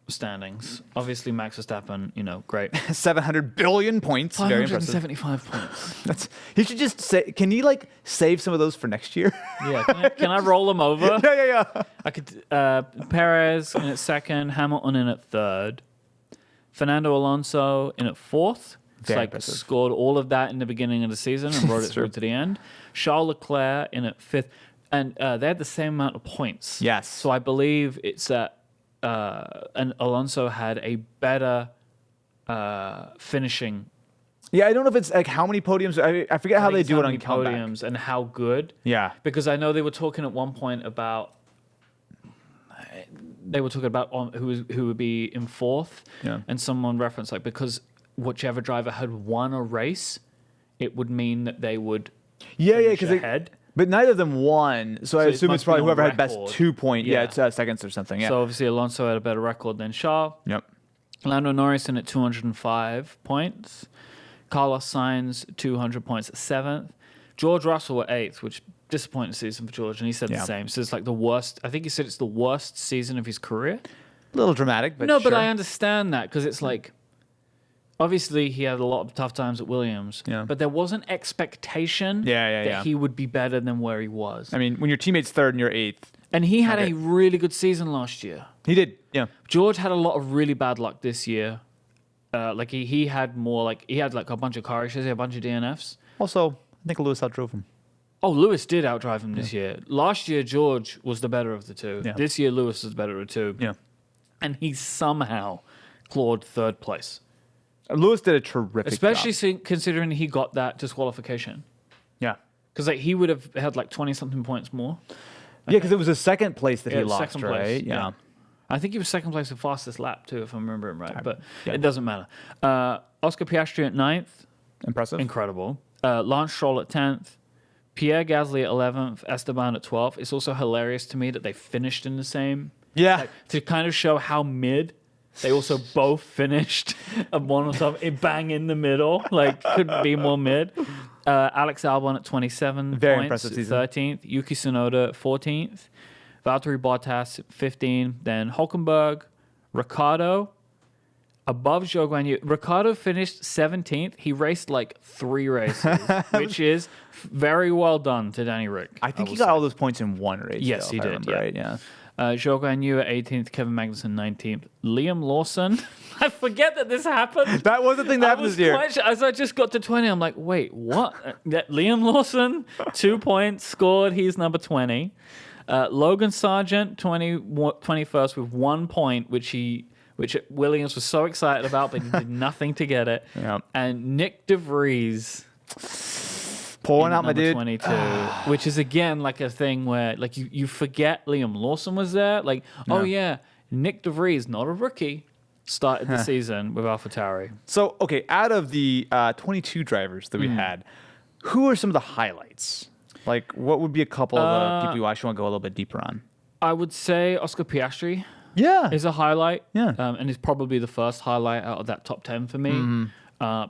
Speaker 1: standings. Obviously, Max Verstappen, great.
Speaker 2: 700 billion points. Very impressive.
Speaker 1: 575 points.
Speaker 2: He should just say, can you save some of those for next year?
Speaker 1: Yeah, can I roll them over?
Speaker 2: yeah.
Speaker 1: I could. Perez in at second, Hamilton in at third, Fernando Alonso in at fourth. It's
Speaker 2: Very
Speaker 1: like
Speaker 2: impressive.
Speaker 1: scored all of that in the beginning of the season and brought it
Speaker 2: It's true.
Speaker 1: through to the end. Charles Leclerc in at fifth. and they had the same amount of points.
Speaker 2: Yes.
Speaker 1: So I believe it's that and Alonso had a better finishing.
Speaker 2: Yeah, I don't know if it's like how many podiums. I forget how they do it on comeback.
Speaker 1: Podiums and how good.
Speaker 2: Yeah.
Speaker 1: Because I know they were talking at one point about who would be in fourth.
Speaker 2: Yeah.
Speaker 1: And someone referenced like because whichever driver had won a race, it would mean that they would
Speaker 2: Yeah,
Speaker 1: finish
Speaker 2: because
Speaker 1: ahead.
Speaker 2: but neither of them won, so I
Speaker 1: it
Speaker 2: assume it's
Speaker 1: must be
Speaker 2: probably
Speaker 1: on
Speaker 2: whoever had best
Speaker 1: record.
Speaker 2: 2 point. Yeah,
Speaker 1: Yeah.
Speaker 2: it's seconds or something. Yeah.
Speaker 1: So obviously Alonso had a better record than Charles.
Speaker 2: Yep.
Speaker 1: Lando Norris in at 205 points. Carlos Sainz 200 points at 7th. George Russell at 8th, which disappointing season for George, and he said
Speaker 2: Yeah.
Speaker 1: the same. So it's like the worst. I think he said it's the worst season of his career.
Speaker 2: A little dramatic, but
Speaker 1: No, but
Speaker 2: sure.
Speaker 1: I understand that because it's like obviously he had a lot of tough times at Williams.
Speaker 2: Yeah.
Speaker 1: But there was an expectation
Speaker 2: Yeah,
Speaker 1: that
Speaker 2: yeah.
Speaker 1: he would be better than where he was.
Speaker 2: I mean, when your teammate's third and you're eighth,
Speaker 1: And he had
Speaker 2: Okay.
Speaker 1: a really good season last year.
Speaker 2: he did. Yeah.
Speaker 1: George had a lot of really bad luck this year. Like he had more like he had like a bunch of car issues, a bunch of DNFs.
Speaker 2: Also, I think Lewis outdrove him.
Speaker 1: Oh, Lewis did outdrive him this year. Last year, George was the better of the two.
Speaker 2: Yeah.
Speaker 1: This year, Lewis was the better of the two.
Speaker 2: Yeah.
Speaker 1: And he somehow clawed third place,
Speaker 2: Lewis did a terrific
Speaker 1: especially
Speaker 2: job.
Speaker 1: considering he got that disqualification.
Speaker 2: Yeah.
Speaker 1: Because like he would have had like 20-something points more.
Speaker 2: Yeah, because it was the second place that
Speaker 1: Yeah,
Speaker 2: he
Speaker 1: it was
Speaker 2: lost,
Speaker 1: second
Speaker 2: right?
Speaker 1: place,
Speaker 2: Yeah.
Speaker 1: I think he was second place in fastest lap too, if I'm remembering right. But
Speaker 2: yeah.
Speaker 1: it doesn't matter. Oscar Piastri at 9th.
Speaker 2: Impressive.
Speaker 1: Incredible. Lance Stroll at 10th. Pierre Gasly at 11th. Esteban at 12th. It's also hilarious to me that they finished in the same.
Speaker 2: Yeah.
Speaker 1: Like, to kind of show how mid, they also both finished at one or something, bang in the middle. Like, couldn't be more mid. Alex Albon at 27
Speaker 2: Very
Speaker 1: points,
Speaker 2: impressive season.
Speaker 1: 13th. Yuki Tsunoda at 14th. Valtteri Bottas at 15. Then Hulkenberg, Ricciardo, above Zhou Guanyu. Ricciardo finished 17th. He raced like 3 races, which is very well done to Danny Rick.
Speaker 2: I think he
Speaker 1: will
Speaker 2: got
Speaker 1: say.
Speaker 2: all those points in one race.
Speaker 1: Yes,
Speaker 2: though,
Speaker 1: he
Speaker 2: if I
Speaker 1: did,
Speaker 2: remember
Speaker 1: yeah.
Speaker 2: Right? Yeah.
Speaker 1: Zhou Guanyu at 18th, Kevin Magnussen 19th. Liam Lawson. I forget that this happened.
Speaker 2: That was the thing that happened this year.
Speaker 1: As I just got to 20, I'm like, wait, what? Liam Lawson, 2 points scored. He's number 20. Logan Sargent, 21st with 1 point, which Williams was so excited about, but he did nothing to get it.
Speaker 2: Yeah.
Speaker 1: And Nick DeVries,
Speaker 2: Pulling out my
Speaker 1: number
Speaker 2: dude.
Speaker 1: 22, which is again like a thing where like you forget Liam Lawson was there. Like, oh yeah, Nick DeVries, not a rookie, started the season with AlphaTauri.
Speaker 2: So, okay, out of the 22 drivers that we had, who are some of the highlights? Like, what would be a couple of people you actually want to go a little bit deeper on?
Speaker 1: I would say Oscar Piastri
Speaker 2: Yeah.
Speaker 1: is a highlight.
Speaker 2: Yeah.
Speaker 1: And is probably the first highlight out of that top 10 for me.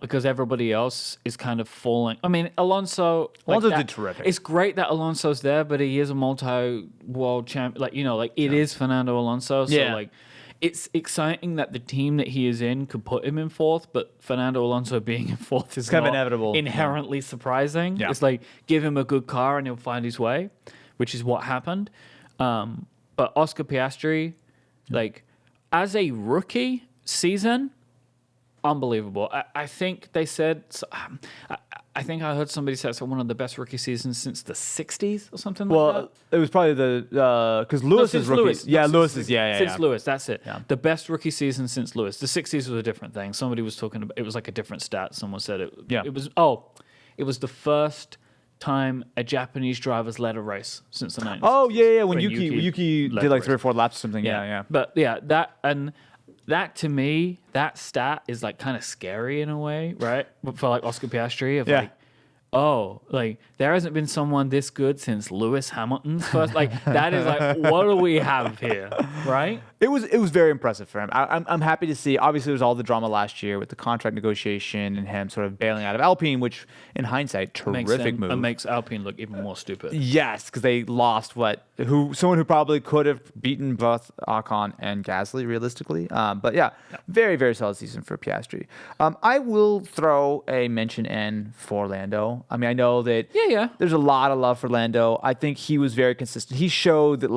Speaker 1: Because everybody else is kind of falling. I mean, Alonso
Speaker 2: did terrific.
Speaker 1: It's great that Alonso's there, but he is a multi-world champion. Like, it is Fernando Alonso. So,
Speaker 2: Yeah.
Speaker 1: like, it's exciting that the team that he is in could put him in fourth, but Fernando Alonso being in fourth is
Speaker 2: kind of
Speaker 1: not
Speaker 2: inevitable.
Speaker 1: inherently surprising.
Speaker 2: Yeah.
Speaker 1: It's like, give him a good car and he'll find his way, which is what happened. But Oscar Piastri, like, as a rookie season, unbelievable. I think they said, I think I heard somebody say it's one of the best rookie seasons since the 60s or something like that.
Speaker 2: Well, it was probably because Lewis is rookie. Lewis is,
Speaker 1: Since Lewis, that's it.
Speaker 2: Yeah.
Speaker 1: The best rookie season since Lewis. The 60s was a different thing. Somebody was talking about, it was like a different stat. Someone said it.
Speaker 2: Yeah.
Speaker 1: It was the first time a Japanese driver's led a race since the 90s.
Speaker 2: Oh, yeah. When
Speaker 1: When
Speaker 2: Yuki
Speaker 1: led
Speaker 2: did like
Speaker 1: the
Speaker 2: 3 or
Speaker 1: race.
Speaker 2: 4 laps or something. Yeah.
Speaker 1: But yeah, that to me, that stat is like kind of scary in a way, right? For like Oscar Piastri, of
Speaker 2: Yeah.
Speaker 1: like, oh, like there hasn't been someone this good since Lewis Hamilton's first. Like that is like, what do we have here, right?
Speaker 2: It was very impressive for him. I'm happy to see. Obviously, there was all the drama last year with the contract negotiation and him sort of bailing out of Alpine, which in hindsight, terrific move.
Speaker 1: It makes Alpine look even more stupid.
Speaker 2: Yes, because they lost someone who probably could have beaten both Ocon and Gasly realistically. But yeah, very, very solid season for Piastri. I will throw a mention in for Lando. I mean, I know that
Speaker 1: Yeah.
Speaker 2: there's a lot of love for Lando. I think he was very consistent. He showed that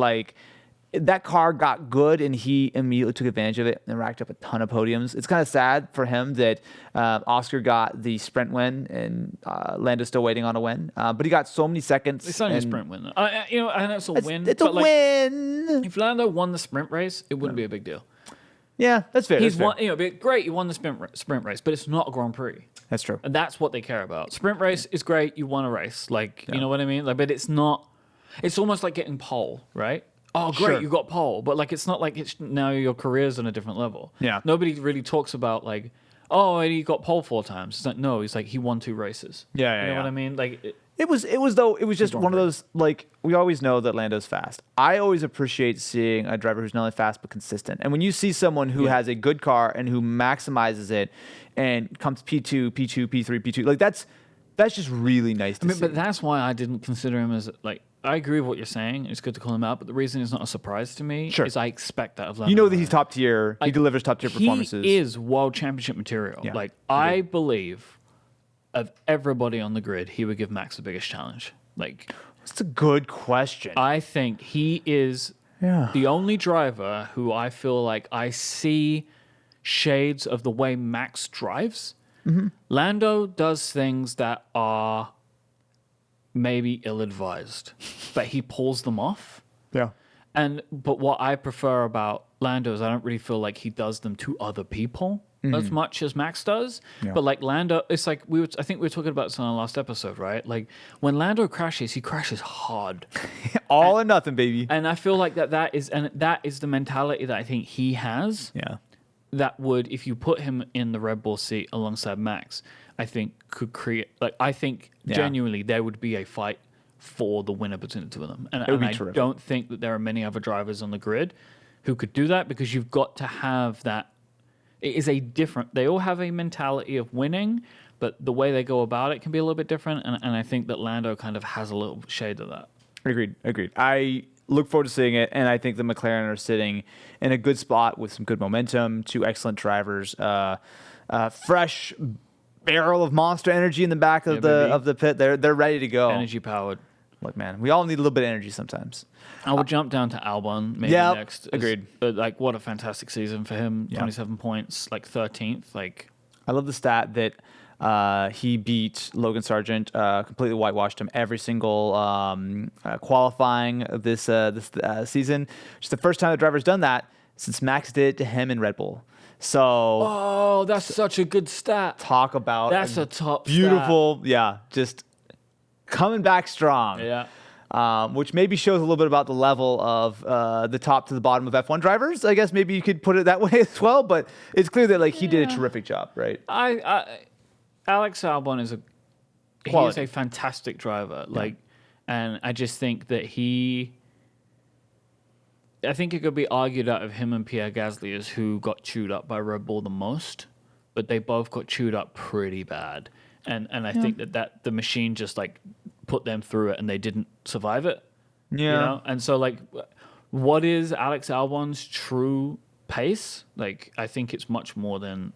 Speaker 2: that car got good and he immediately took advantage of it and racked up a ton of podiums. It's kind of sad for him that Oscar got the sprint win and Lando's still waiting on a win. But he got so many seconds.
Speaker 1: It's only a sprint win. I know it's a win.
Speaker 2: It's a
Speaker 1: but
Speaker 2: win.
Speaker 1: If Lando won the sprint race, it wouldn't be a big deal.
Speaker 2: Yeah, that's fair.
Speaker 1: He's
Speaker 2: that's fair.
Speaker 1: won. It'd be great. You won the sprint race, but it's not a Grand Prix.
Speaker 2: That's true.
Speaker 1: And that's what they care about. Sprint race is great. You won a race. Like, you know what I mean? Like, but it's not. It's almost like getting pole, right? Oh, great,
Speaker 2: Sure.
Speaker 1: you got pole. But like, it's not like it's now your career's on a different level.
Speaker 2: Yeah.
Speaker 1: Nobody really talks about like, oh, he got pole 4 times. It's like, no, he's like he won 2 races.
Speaker 2: Yeah,
Speaker 1: You know
Speaker 2: yeah.
Speaker 1: what I mean? Like,
Speaker 2: It was just one of those, like, we always know that Lando's fast. I always appreciate seeing a driver who's not only fast but consistent. And when you see someone who has a good car and who maximizes it and comes P2, P2, P3, P2, like that's just really nice to see.
Speaker 1: but that's why I didn't consider him as like. I agree with what you're saying. It's good to call him out, but the reason it's not a surprise to me
Speaker 2: Sure.
Speaker 1: is I expect that of Lando.
Speaker 2: You know that he's top tier. He delivers top tier performances.
Speaker 1: He is world championship material.
Speaker 2: Yeah,
Speaker 1: Like I believe, of everybody on the grid, he would give Max the biggest challenge. Like
Speaker 2: That's a good question.
Speaker 1: I think he is the only driver who I feel like I see shades of the way Max drives.
Speaker 2: Mm-hmm.
Speaker 1: Lando does things that are maybe ill-advised, but he pulls them off.
Speaker 2: Yeah.
Speaker 1: But what I prefer about Lando is I don't really feel like he does them to other people as much as Max does.
Speaker 2: Yeah.
Speaker 1: But like Lando, it's like I think we were talking about this on our last episode, right? Like when Lando crashes, he crashes hard.
Speaker 2: All or nothing, baby.
Speaker 1: And I feel like that is the mentality that I think he has.
Speaker 2: Yeah.
Speaker 1: That would, if you put him in the Red Bull seat alongside Max, I think could create like I think genuinely there would be a fight for the winner between the two of them. And,
Speaker 2: would be
Speaker 1: I
Speaker 2: terrific.
Speaker 1: don't think that there are many other drivers on the grid who could do that because you've got to have that. It is a different. They all have a mentality of winning, but the way they go about it can be a little bit different. And I think that Lando kind of has a little shade of that.
Speaker 2: Agreed. I look forward to seeing it, and I think the McLaren are sitting in a good spot with some good momentum, 2 excellent drivers, fresh barrel of Monster Energy in the back of the pit. They're ready to go.
Speaker 1: Energy powered.
Speaker 2: Look, man, we all need a little bit of energy sometimes.
Speaker 1: I would jump down to Albon maybe
Speaker 2: Yeah,
Speaker 1: next.
Speaker 2: agreed.
Speaker 1: But like, what a fantastic season for him. 27 points, like 13th. Like,
Speaker 2: I love the stat that he beat Logan Sargent, completely whitewashed him every single qualifying of this season. It's the first time the driver's done that since Max did it to him in Red Bull. So
Speaker 1: oh, that's such a good stat.
Speaker 2: talk about
Speaker 1: That's a top
Speaker 2: beautiful, just coming back strong.
Speaker 1: Yeah.
Speaker 2: Which maybe shows a little bit about the level of the top to the bottom of F1 drivers. I guess maybe you could put it that way as well, but it's clear that like he did a terrific job, right?
Speaker 1: Alex Albon is
Speaker 2: Quality.
Speaker 1: a fantastic driver. Like, and I just think that I think it could be argued out of him and Pierre Gasly as who got chewed up by Red Bull the most, but they both got chewed up pretty bad. And I think that the machine just like put them through it and they didn't survive it.
Speaker 2: Yeah.
Speaker 1: You know? And so like what is Alex Albon's true pace? Like I think it's much more than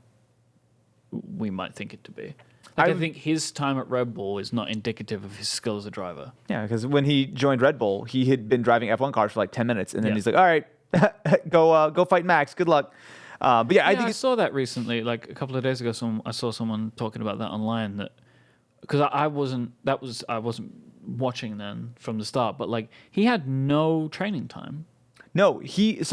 Speaker 1: we might think it to be. Like, I think his time at Red Bull is not indicative of his skill as a driver.
Speaker 2: Yeah, because when he joined Red Bull, he had been driving F1 cars for like 10 minutes, and then he's like, "All right, go fight Max. Good luck." But yeah, I think
Speaker 1: I saw that recently, like a couple of days ago. I saw someone talking about that online. That because I wasn't watching then from the start, but like he had no training time.
Speaker 2: No, his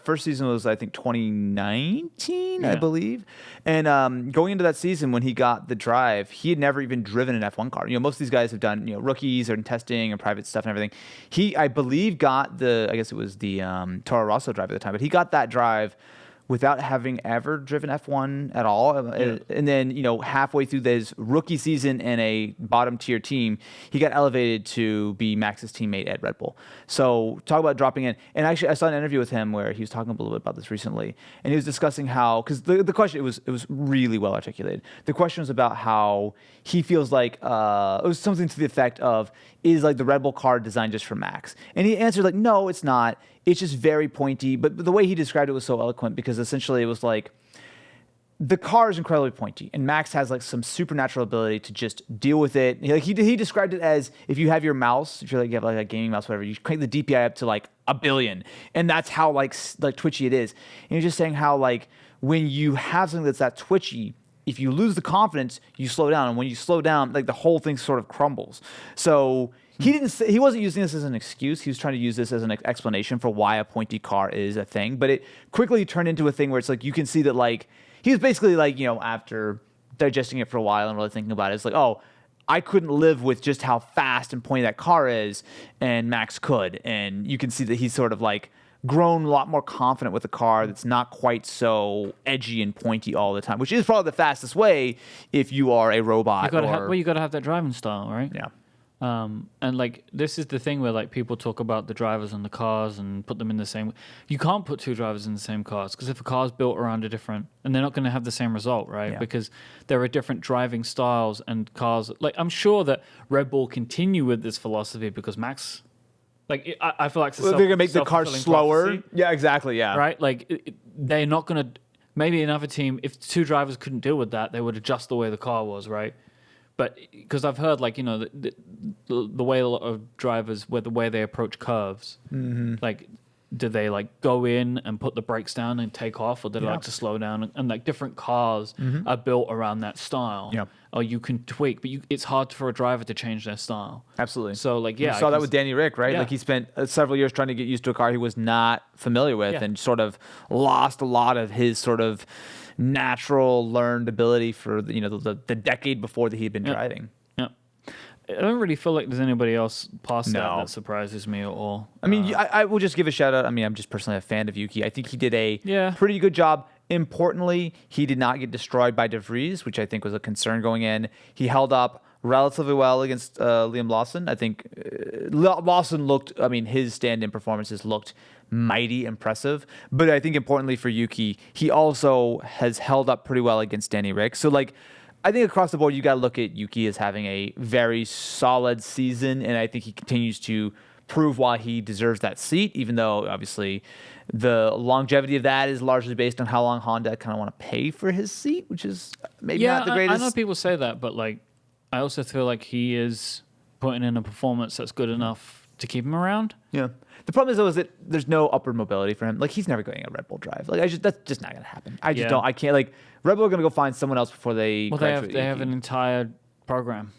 Speaker 2: first season was I think 2019, I believe, and going into that season when he got the drive, he had never even driven an F1 car. You know, most of these guys have done rookies and testing and private stuff and everything. He, I believe, got I guess it was the Toro Rosso drive at the time, but he got that drive without having ever driven F1 at all. And then, halfway through his rookie season in a bottom tier team, he got elevated to be Max's teammate at Red Bull. So talk about dropping in. And actually, I saw an interview with him where he was talking a little bit about this recently. And he was discussing how, because the question, it was really well articulated. The question was about how he feels like, it was something to the effect of, is like the Red Bull car designed just for Max? And he answered like, no, it's not. It's just very pointy. But the way he described it was so eloquent because essentially it was like, the car is incredibly pointy, and Max has like some supernatural ability to just deal with it. He described it as if you have your mouse, if you have like a gaming mouse, whatever, you crank the DPI up to like 1 billion, and that's how like twitchy it is. And he's just saying how like when you have something that's that twitchy, if you lose the confidence, you slow down, and when you slow down, like the whole thing sort of crumbles. So he wasn't using this as an excuse. He was trying to use this as an explanation for why a pointy car is a thing. But it quickly turned into a thing where it's like you can see that like he was basically like, after digesting it for a while and really thinking about it, it's like, oh, I couldn't live with just how fast and pointy that car is, and Max could. And you can see that he's sort of like grown a lot more confident with a car that's not quite so edgy and pointy all the time, which is probably the fastest way if you are a robot.
Speaker 1: You got to have that driving style, right?
Speaker 2: Yeah.
Speaker 1: And like this is the thing where like people talk about the drivers and the cars and put them in the same. You can't put two drivers in the same cars because if a car's built around a different, and they're not going to have the same result, right?
Speaker 2: Yeah.
Speaker 1: Because there are different driving styles and cars. Like I'm sure that Red Bull continue with this philosophy because Max, like I feel like
Speaker 2: They're going to make the car slower.
Speaker 1: Prophecy,
Speaker 2: Yeah, exactly. Yeah.
Speaker 1: right? Like they're not going to. Maybe another team, if two drivers couldn't deal with that, they would adjust the way the car was, right? But because I've heard, like, the way a lot of drivers, the way they approach curves, like, do they like go in and put the brakes down and take off, or do they like to slow down? And like different cars are built around that style.
Speaker 2: Yeah.
Speaker 1: Or you can tweak, but it's hard for a driver to change their style.
Speaker 2: Absolutely.
Speaker 1: So like,
Speaker 2: you saw that with Danny Rick, right?
Speaker 1: Yeah.
Speaker 2: Like he spent several years trying to get used to a car he was not familiar with, and sort of lost a lot of his sort of natural learned ability for the decade before that he had been driving.
Speaker 1: Yeah. I don't really feel like there's anybody else past that surprises me at all.
Speaker 2: I mean, I will just give a shout out. I mean, I'm just personally a fan of Yuki. I think he did a pretty good job. Importantly, he did not get destroyed by De Vries, which I think was a concern going in. He held up relatively well against Liam Lawson. I think Lawson looked, his stand-in performances looked mighty impressive. But I think importantly for Yuki, he also has held up pretty well against Danny Rick. So like, I think across the board, you got to look at Yuki as having a very solid season. And I think he continues to prove why he deserves that seat, even though obviously the longevity of that is largely based on how long Honda kind of want to pay for his seat, which is maybe not the greatest.
Speaker 1: I know people say that, but like, I also feel like he is putting in a performance that's good enough to keep him around.
Speaker 2: Yeah. The problem is though is that there's no upward mobility for him. Like he's never going a Red Bull drive. Like that's just not gonna happen. I just don't. I can't. Like Red Bull are gonna go find someone else before they.
Speaker 1: Well, they have an entire program.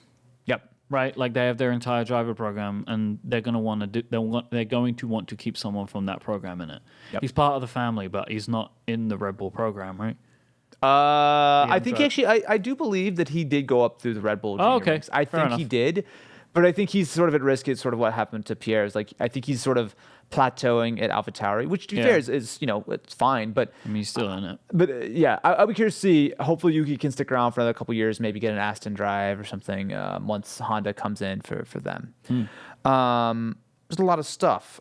Speaker 2: Yep.
Speaker 1: Right, like they have their entire driver program, and they're going to want to do. They're going to want to keep someone from that program in it. Yep. He's part of the family, but he's not in the Red Bull program, right?
Speaker 2: I think I do believe that he did go up through the Red Bull.
Speaker 1: Oh, okay.
Speaker 2: Ranks. I think he did, but I think he's sort of at risk. It's sort of what happened to Pierre's. Like I think he's sort of plateauing at AlphaTauri, which to be fair is it's fine, but
Speaker 1: I mean he's still in it.
Speaker 2: But I'll be curious to see. Hopefully Yuki can stick around for another couple years, maybe get an Aston drive or something once Honda comes in for them. There's a lot of stuff.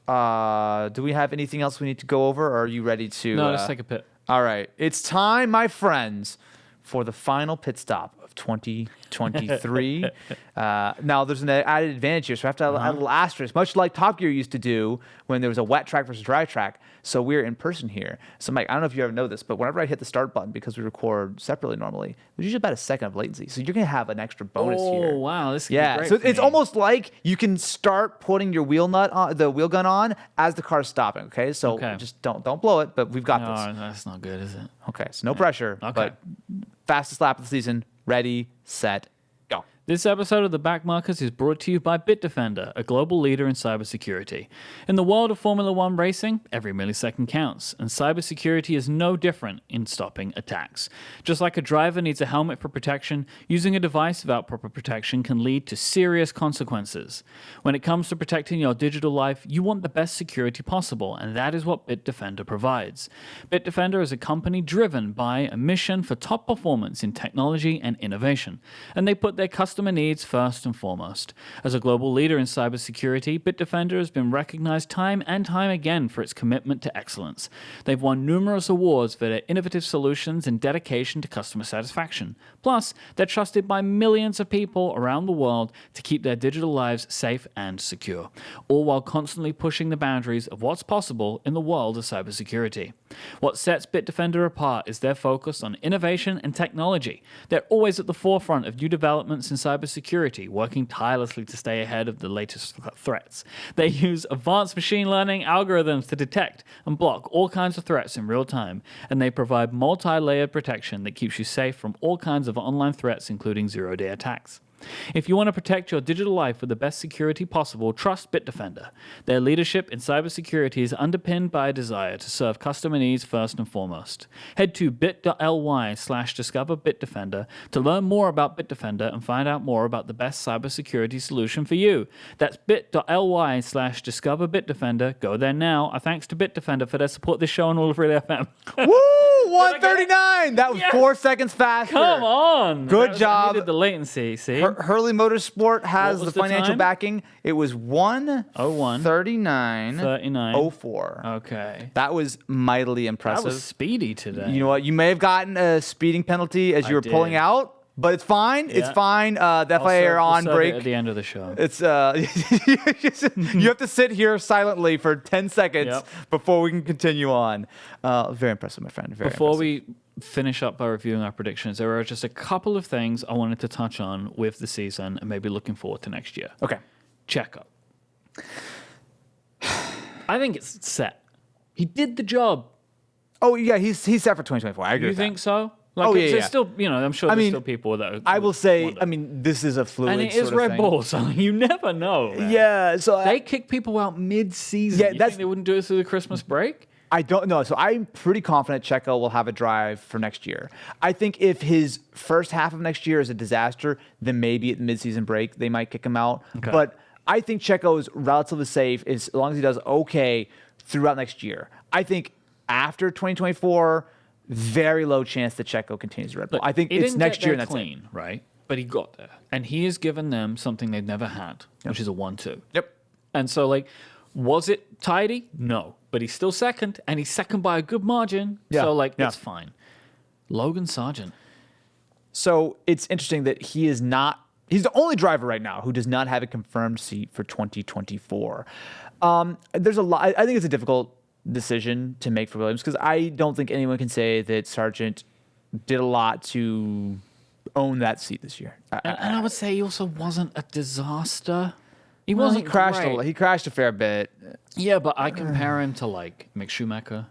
Speaker 2: Do we have anything else we need to go over, or are you ready to?
Speaker 1: No, let's take a pit.
Speaker 2: All right, it's time, my friends, for the final pit stop of 2023. Now, there's an added advantage here, so I have to add a little asterisk, much like Top Gear used to do when there was a wet track versus dry track. So we're in person here. So, Mike, I don't know if you ever know this, but whenever I hit the start button, because we record separately normally, there's usually about a second of latency. So you're going to have an extra bonus here.
Speaker 1: Oh, wow. This is great
Speaker 2: so
Speaker 1: me.
Speaker 2: it's almost like you can start putting your wheel gun on as the car's stopping, okay? So just don't blow it, but we've got this.
Speaker 1: No, that's not good, is it?
Speaker 2: Okay, so no pressure, but fastest lap of the season, ready, set, go.
Speaker 1: This episode of The Backmarkers is brought to you by Bitdefender, a global leader in cybersecurity. In the world of Formula One racing, every millisecond counts, and cybersecurity is no different in stopping attacks. Just like a driver needs a helmet for protection, using a device without proper protection can lead to serious consequences. When it comes to protecting your digital life, you want the best security possible, and that is what Bitdefender provides. Bitdefender is a company driven by a mission for top performance in technology and innovation, and they put their customer needs first and foremost. As a global leader in cybersecurity, Bitdefender has been recognized time and time again for its commitment to excellence. They've won numerous awards for their innovative solutions and dedication to customer satisfaction. Plus, they're trusted by millions of people around the world to keep their digital lives safe and secure, all while constantly pushing the boundaries of what's possible in the world of cybersecurity. What sets Bitdefender apart is their focus on innovation and technology. They're always at the forefront of new developments in cybersecurity, working tirelessly to stay ahead of the latest threats. They use advanced machine learning algorithms to detect and block all kinds of threats in real time, and they provide multi-layered protection that keeps you safe from all kinds of online threats, including zero-day attacks. If you want to protect your digital life with the best security possible, trust Bitdefender. Their leadership in cybersecurity is underpinned by a desire to serve customer needs first and foremost. Head to bit.ly/discover Bitdefender to learn more about Bitdefender and find out more about the best cybersecurity solution for you. That's bit.ly/discover Bitdefender. Go there now. Thanks to Bitdefender for their support this show on All of Real FM.
Speaker 2: Woo! 139. That was 4 seconds faster.
Speaker 1: Come on.
Speaker 2: Good job.
Speaker 1: I needed the latency, see?
Speaker 2: Hurley Motorsport has the financial
Speaker 1: time?
Speaker 2: backing. It was 1:39:04.
Speaker 1: Okay.
Speaker 2: That was mightily
Speaker 1: That
Speaker 2: impressive.
Speaker 1: was speedy today.
Speaker 2: You know what? You may have gotten a speeding penalty as you were pulling
Speaker 1: did.
Speaker 2: out, but it's fine. It's
Speaker 1: Yeah.
Speaker 2: fine. The FIA are on
Speaker 1: We'll serve it
Speaker 2: break.
Speaker 1: at the end of the show.
Speaker 2: It's you have to sit here silently for 10 seconds
Speaker 1: Yep.
Speaker 2: before we can continue on. Very impressive, my friend. Very
Speaker 1: Before
Speaker 2: impressive.
Speaker 1: we finish up by reviewing our predictions, there are just a couple of things I wanted to touch on with the season and maybe looking forward to next year.
Speaker 2: Okay.
Speaker 1: Checo. I think it's set. He did the job.
Speaker 2: Oh yeah, he's set for 2024. I agree.
Speaker 1: You
Speaker 2: with
Speaker 1: think
Speaker 2: that.
Speaker 1: so? Like,
Speaker 2: Oh, yeah,
Speaker 1: there's
Speaker 2: yeah.
Speaker 1: still, I'm sure there's still people that
Speaker 2: I will say,
Speaker 1: wonder.
Speaker 2: I mean, this is a fluid
Speaker 1: and it is
Speaker 2: sort of
Speaker 1: Red
Speaker 2: thing.
Speaker 1: Bull, so you never know. Man.
Speaker 2: Yeah, so
Speaker 1: They kick people out mid-season.
Speaker 2: Yeah,
Speaker 1: You
Speaker 2: that's-
Speaker 1: think they wouldn't do it through the Christmas break?
Speaker 2: I don't know. So I'm pretty confident Checo will have a drive for next year. I think if his first half of next year is a disaster, then maybe at the midseason break they might kick him out.
Speaker 1: Okay.
Speaker 2: But I think Checo is relatively safe as long as he does okay throughout next year. I think after 2024, very low chance that Checo continues Red Bull.
Speaker 1: Look,
Speaker 2: I think
Speaker 1: he
Speaker 2: it's
Speaker 1: didn't
Speaker 2: next
Speaker 1: get
Speaker 2: year
Speaker 1: there
Speaker 2: and that's it.
Speaker 1: clean, right? But he got there, and he has given them something they've never had, which is a 1-2.
Speaker 2: Yep.
Speaker 1: And so, was it tidy? No, but he's still second, and he's second by a good margin.
Speaker 2: Yeah,
Speaker 1: So,
Speaker 2: yeah.
Speaker 1: it's fine. Logan Sargent.
Speaker 2: So it's interesting that he's the only driver right now who does not have a confirmed seat for 2024. There's a lot. I think it's a difficult decision to make for Williams because I don't think anyone can say that Sargent did a lot to own that seat this year.
Speaker 1: And I would say he also wasn't a disaster. He
Speaker 2: Well,
Speaker 1: wasn't
Speaker 2: he crashed
Speaker 1: great.
Speaker 2: he crashed a fair bit.
Speaker 1: Yeah, but I compare him to Mick Schumacher,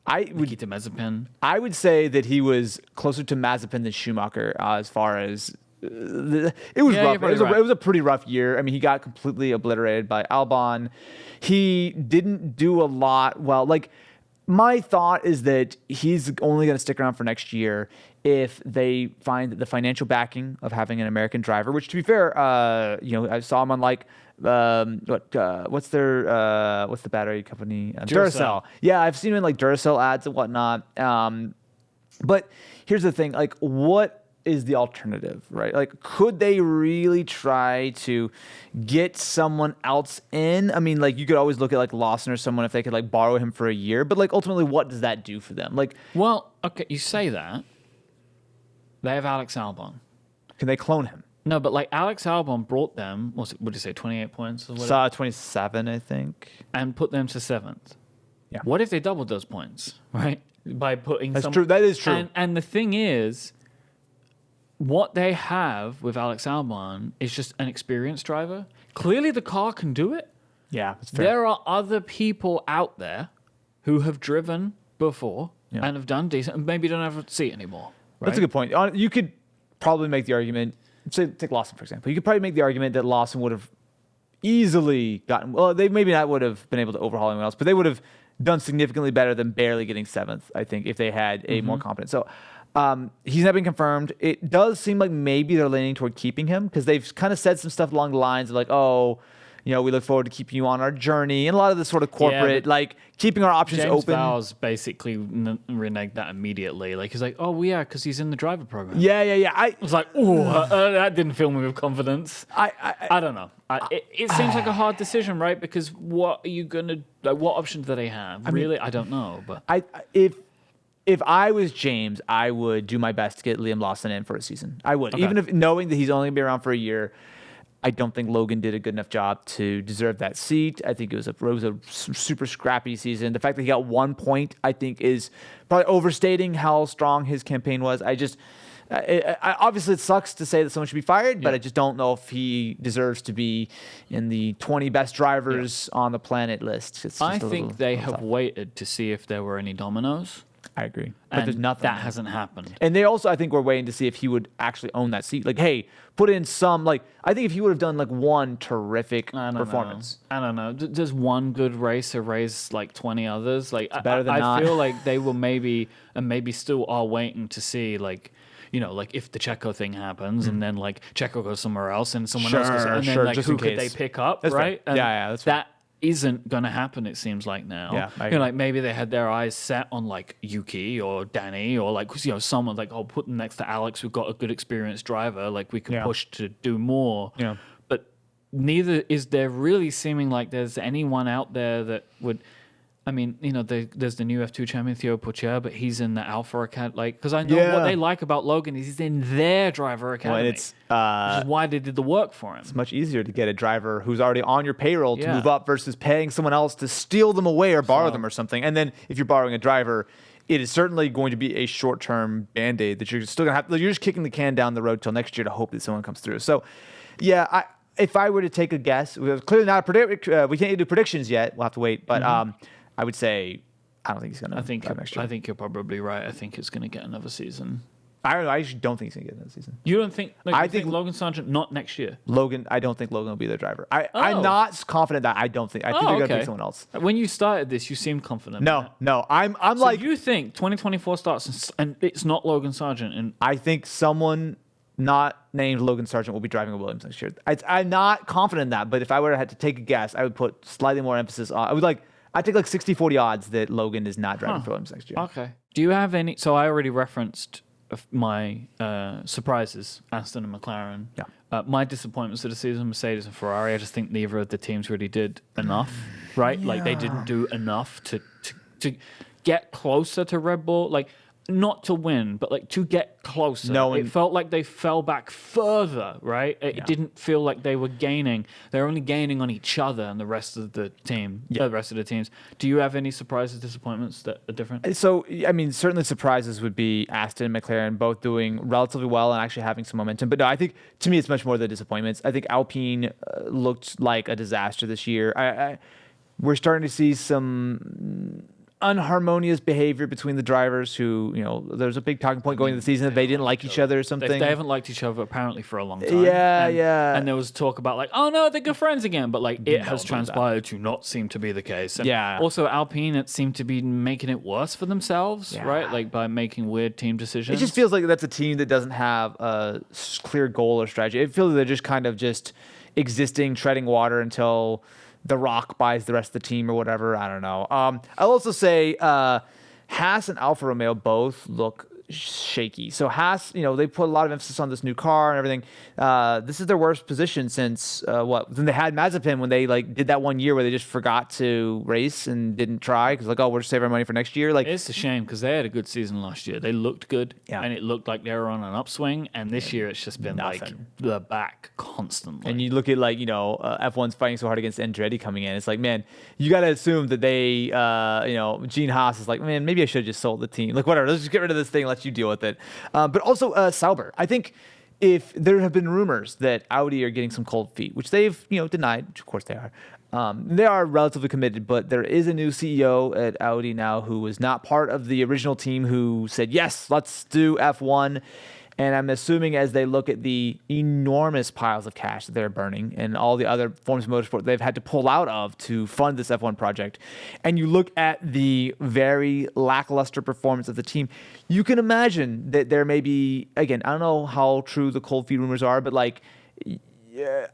Speaker 1: Nikita Mazepin.
Speaker 2: I would say that he was closer to Mazepin than Schumacher as far as it was
Speaker 1: Yeah,
Speaker 2: rough.
Speaker 1: you're probably right.
Speaker 2: It was a pretty rough year. I mean, he got completely obliterated by Albon. He didn't do a lot well. My thought is that he's only going to stick around for next year if they find the financial backing of having an American driver. Which, to be fair, I saw him on what's the battery company? Duracell. Yeah, I've seen him in Duracell ads and whatnot. But here's the thing: what is the alternative, right? Could they really try to get someone else in? I mean, you could always look at Lawson or someone if they could borrow him for a year. But ultimately, what does that do for them?
Speaker 1: Well, okay, you say that. They have Alex Albon.
Speaker 2: Can they clone him?
Speaker 1: No, but Alex Albon brought them, what did you say, 28 points or whatever?
Speaker 2: Saw 27, I think.
Speaker 1: And put them to 7th.
Speaker 2: Yeah.
Speaker 1: What if they doubled those points, right? By putting
Speaker 2: That's true. That is true.
Speaker 1: And the thing is, what they have with Alex Albon is just an experienced driver. Clearly the car can do it.
Speaker 2: Yeah, that's fair.
Speaker 1: There are other people out there who have driven before
Speaker 2: Yeah.
Speaker 1: and have done decent and maybe don't have a seat anymore. Right?
Speaker 2: That's a good point. You could probably make the argument. Say, take Lawson, for example. You could probably make the argument that Lawson would have easily gotten. Well, they maybe not would have been able to overhaul anyone else, but they would have done significantly better than barely getting 7th, I think, if they had a more competent. So he's not been confirmed. It does seem like maybe they're leaning toward keeping him because they've kind of said some stuff along the lines of we look forward to keeping you on our journey. And a lot of the sort of corporate, keeping our options
Speaker 1: James
Speaker 2: open.
Speaker 1: Vowles basically reneged that immediately. He's like, oh, yeah, because he's in the driver program.
Speaker 2: Yeah.
Speaker 1: I was like, that didn't fill me with confidence. I don't know. It seems like a hard decision, right? Because what are you going to, what options do they have? I don't know. But
Speaker 2: If I was James, I would do my best to get Liam Lawson in for a season. I would.
Speaker 1: Okay.
Speaker 2: Even if knowing that he's only going to be around for a year. I don't think Logan did a good enough job to deserve that seat. I think it was a super scrappy season. The fact that he got 1 point, I think, is probably overstating how strong his campaign was. Obviously, it sucks to say that someone should be fired, but I just don't know if he deserves to be in the 20 best drivers on the planet list.
Speaker 1: I think they have waited to see if there were any dominoes.
Speaker 2: I agree. But there's nothing.
Speaker 1: That hasn't happened.
Speaker 2: And they also, I think, were waiting to see if he would actually own that seat. Like, hey, put in some, like, I think if he would have done, like, one terrific performance.
Speaker 1: I don't know. Does one good race erase, like, 20 others? Like,
Speaker 2: better than
Speaker 1: I
Speaker 2: not.
Speaker 1: feel like they were maybe still are waiting to see, like, you know, like if the Checo thing happens and then like Checo goes somewhere else and someone else goes, and then like who could they pick up,
Speaker 2: that's
Speaker 1: right?
Speaker 2: And that's fair.
Speaker 1: That isn't gonna happen. It seems like now.
Speaker 2: Yeah,
Speaker 1: you know, like maybe they had their eyes set on like Yuki or Danny or like someone like put them next to Alex. We've got a good experienced driver. Like we can push to do more.
Speaker 2: Yeah.
Speaker 1: But neither is there really seeming like there's anyone out there that would. I mean, you know, there's the new F2 champion, Theo Pourchaire, but he's in the Alpha Academy. Like, because I know what they like about Logan is he's in their driver academy.
Speaker 2: Well, it's,
Speaker 1: which is why they did the work for him.
Speaker 2: It's much easier to get a driver who's already on your payroll to move up versus paying someone else to steal them away or borrow them or something. And then if you're borrowing a driver, it is certainly going to be a short-term Band-Aid that you're still going to have. You're just kicking the can down the road till next year to hope that someone comes through. So, yeah, if I were to take a guess, we clearly not we can't do predictions yet. We'll have to wait. But I would say I don't think he's going to drive next year.
Speaker 1: I think you're probably right. I think it's going to get another season.
Speaker 2: I don't know. I actually don't think he's going to get another season.
Speaker 1: You don't think? Like, I think Logan Sargent not next year.
Speaker 2: I don't think Logan will be their driver. I'm not confident that I don't think. I think they're going to pick someone else.
Speaker 1: When you started this, you seemed confident.
Speaker 2: No. I'm
Speaker 1: so
Speaker 2: like,
Speaker 1: you think 2024 starts and it's not Logan Sargent, and
Speaker 2: I think someone not named Logan Sargent will be driving a Williams next year. I'm not confident in that, but if I were to have to take a guess, I would put slightly more emphasis on. I'd take like 60-40 odds that Logan is not driving for Williams next year.
Speaker 1: Okay. Do you have any? So I already referenced my surprises, Aston and McLaren.
Speaker 2: Yeah.
Speaker 1: My disappointments of the season, Mercedes and Ferrari. I just think neither of the teams really did enough, right?
Speaker 2: Yeah.
Speaker 1: Like they didn't do enough to get closer to Red Bull. Like not to win, but like to get closer. It felt like they fell back further, right? It didn't feel like they were gaining. They're only gaining on each other and the rest of the team. The rest of the teams. Do you have any surprises, disappointments that are different?
Speaker 2: So, I mean, certainly surprises would be Aston and McLaren both doing relatively well and actually having some momentum. But no, I think to me it's much more the disappointments. I think Alpine looked like a disaster this year. We're starting to see some unharmonious behavior between the drivers who, you know, there's a big talking point going into the season that they didn't like each other or something.
Speaker 1: They haven't liked each other apparently for a long time.
Speaker 2: Yeah.
Speaker 1: And there was talk about like, oh no, they're good friends again. But like it has transpired to not seem to be the case. And also Alpine, it seemed to be making it worse for themselves, right? Like by making weird team decisions.
Speaker 2: It just feels like that's a team that doesn't have a clear goal or strategy. It feels like they're just kind of just existing, treading water until The Rock buys the rest of the team or whatever. I don't know. I'll also say Haas and Alfa Romeo both look shaky. So Haas, you know, they put a lot of emphasis on this new car and everything. This is their worst position since when they had Mazepin, when they like did that 1 year where they just forgot to race and didn't try because like, oh, we'll just save our money for next year. Like
Speaker 1: it's a shame because they had a good season last year. They looked good and it looked like they were on an upswing. And this year it's just been like the back constantly.
Speaker 2: And you look at like, you know, F1's fighting so hard against Andretti coming in. It's like, man, you got to assume that they, you know, Gene Haas is like, man, maybe I should have just sold the team. Like whatever, let's just get rid of this thing. Let you deal with it. But also Sauber. I think if there have been rumors that Audi are getting some cold feet, which they've, you know, denied, which of course they are relatively committed, but there is a new CEO at Audi now who was not part of the original team who said, yes, let's do F1. And I'm assuming as they look at the enormous piles of cash that they're burning and all the other forms of motorsport they've had to pull out of to fund this F1 project, and you look at the very lackluster performance of the team, you can imagine that there may be, again, I don't know how true the cold feet rumors are, but like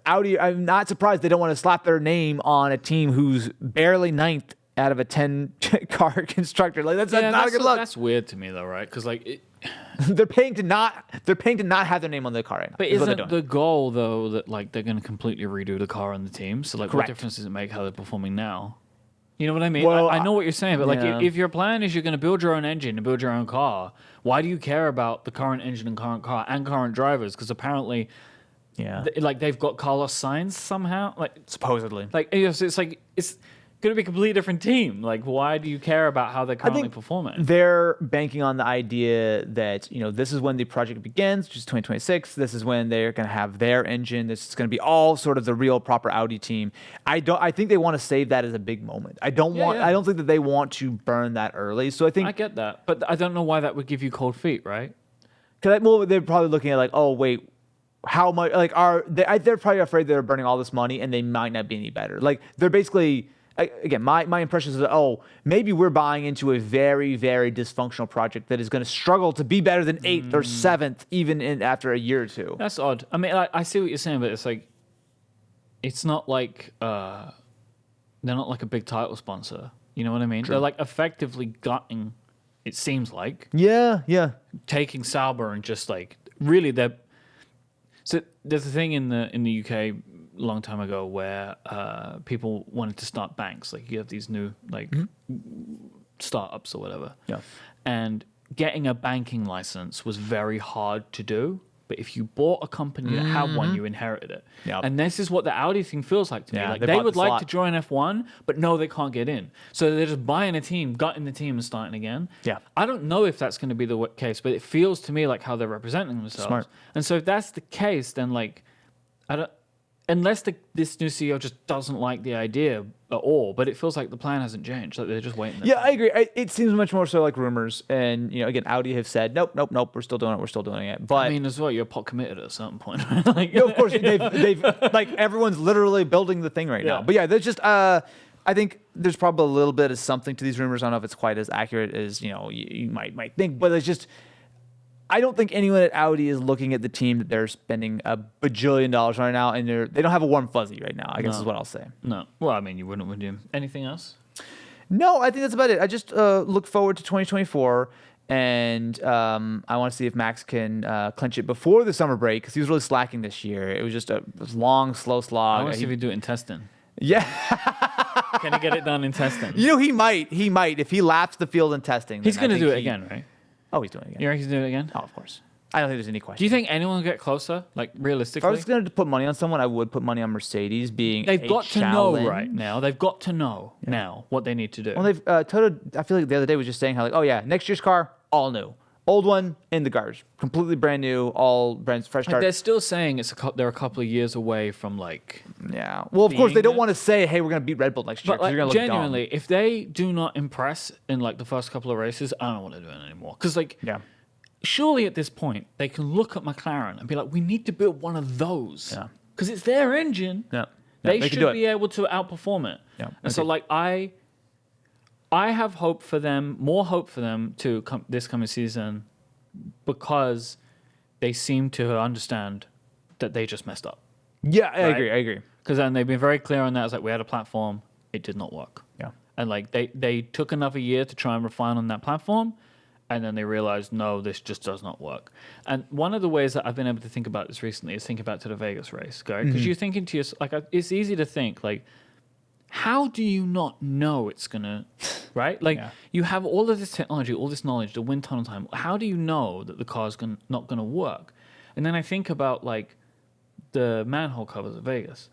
Speaker 2: Audi, I'm not surprised they don't want to slap their name on a team who's barely ninth out of a 10-car constructor. Like that's not a good look.
Speaker 1: That's weird to me though, right? Because like
Speaker 2: they're paying to not have their name on the car right now.
Speaker 1: But isn't the goal though that like they're going to completely redo the car and the team? So like, what difference does it make how they're performing now? You know what I mean?
Speaker 2: Well,
Speaker 1: I know what you're saying, but like if your plan is you're going to build your own engine and build your own car, why do you care about the current engine and current car and current drivers? Because apparently
Speaker 2: Yeah.
Speaker 1: Like they've got Carlos Sainz somehow.
Speaker 2: Supposedly.
Speaker 1: It's like it's going to be a completely different team. Like, why do you care about how they're currently performing?
Speaker 2: They're banking on the idea that, this is when the project begins, which is 2026. This is when they're going to have their engine. This is going to be all sort of the real proper Audi team. I think they want to save that as a big moment. I don't think that they want to burn that early. So I
Speaker 1: get that, but I don't know why that would give you cold feet, right?
Speaker 2: Because they're probably looking at like, oh wait, how much? Like, they're probably afraid they're burning all this money and they might not be any better. Like, they're basically. Again, my impression is that, maybe we're buying into a very, very dysfunctional project that is going to struggle to be better than 8th or 7th, even after a year or two.
Speaker 1: That's odd. I mean, I see what you're saying, but it's like, it's not like they're not like a big title sponsor. You know what I mean?
Speaker 2: True.
Speaker 1: They're like effectively gutting. It seems like taking Sauber and just like really they're. So there's a thing in the UK. Long time ago where people wanted to start banks. Like you have these new startups or whatever.
Speaker 2: Yeah.
Speaker 1: And getting a banking license was very hard to do. But if you bought a company that had one, you inherited it.
Speaker 2: Yep.
Speaker 1: And this is what the Audi thing feels like to me. Like
Speaker 2: they
Speaker 1: they
Speaker 2: bought
Speaker 1: would
Speaker 2: the
Speaker 1: like
Speaker 2: slot.
Speaker 1: to join F1, but no, they can't get in. So they're just buying a team, gutting the team and starting again.
Speaker 2: Yeah.
Speaker 1: I don't know if that's going to be the case, but it feels to me like how they're representing themselves.
Speaker 2: Smart.
Speaker 1: And so if that's the case, then like, I don't. Unless this new CEO just doesn't like the idea at all, but it feels like the plan hasn't changed. Like they're just waiting.
Speaker 2: Yeah, I agree. It seems much more so like rumors, and again, Audi have said nope, we're still doing it. But
Speaker 1: I mean, as well, you're pot committed at a certain point. Like,
Speaker 2: of course, they've like everyone's literally building the thing right now. But yeah, there's just I think there's probably a little bit of something to these rumors. I don't know if it's quite as accurate as you might think, but it's just. I don't think anyone at Audi is looking at the team that they're spending $1 bajillion right now, and they don't have a warm fuzzy right now. I guess is what I'll say.
Speaker 1: No, well, I mean, you wouldn't, would you? Anything else?
Speaker 2: No, I think that's about it. I just look forward to 2024, and I want to see if Max can clinch it before the summer break because he was really slacking this year. It was just a long, slow slog.
Speaker 1: I want to see if he do it in testing.
Speaker 2: Yeah.
Speaker 1: Can he get it done in testing?
Speaker 2: He might. If he laps the field in testing.
Speaker 1: He's going to do it again, right?
Speaker 2: Oh, he's doing it again.
Speaker 1: You reckon he's doing it again?
Speaker 2: Oh, of course. I don't think there's any question.
Speaker 1: Do you think anyone will get closer? Like, realistically?
Speaker 2: If I was going to put money on someone, I would put money on Mercedes being
Speaker 1: They've got to know
Speaker 2: challenge.
Speaker 1: right now. They've got to know now what they need to do.
Speaker 2: Well, they've Toto, I feel like the other day was just saying how like, oh yeah, next year's car, all new. Old one in the garbage. Completely brand new, all brand fresh start.
Speaker 1: They're still saying they're a couple of years away from like.
Speaker 2: Yeah. Well, of course, they don't
Speaker 1: it.
Speaker 2: want to say, hey, we're going to beat Red Bull next year.
Speaker 1: But like,
Speaker 2: you're gonna look
Speaker 1: genuinely,
Speaker 2: dumb.
Speaker 1: if they do not impress in like the first couple of races, I don't want to do it anymore. Because like, surely at this point they can look at McLaren and be like, we need to build one of those.
Speaker 2: Yeah.
Speaker 1: Because it's their engine.
Speaker 2: Yeah.
Speaker 1: They
Speaker 2: can
Speaker 1: should
Speaker 2: do it.
Speaker 1: be able to outperform it.
Speaker 2: Yeah.
Speaker 1: And so like I have hope for them, more hope for them to come this coming season, because they seem to understand that they just messed up.
Speaker 2: Yeah, I agree.
Speaker 1: Because then they've been very clear on that. It's like, we had a platform, it did not work.
Speaker 2: Yeah.
Speaker 1: And like they took another year to try and refine on that platform, and then they realized, no, this just does not work. And one of the ways that I've been able to think about this recently is think about to the Vegas race, right? Because you're thinking to yourself, like, it's easy to think, like, how do you not know it's gonna, right? Like, you have all of this technology, all this knowledge, the wind tunnel time. How do you know that the car's not gonna work? And then I think about like the manhole covers at Vegas.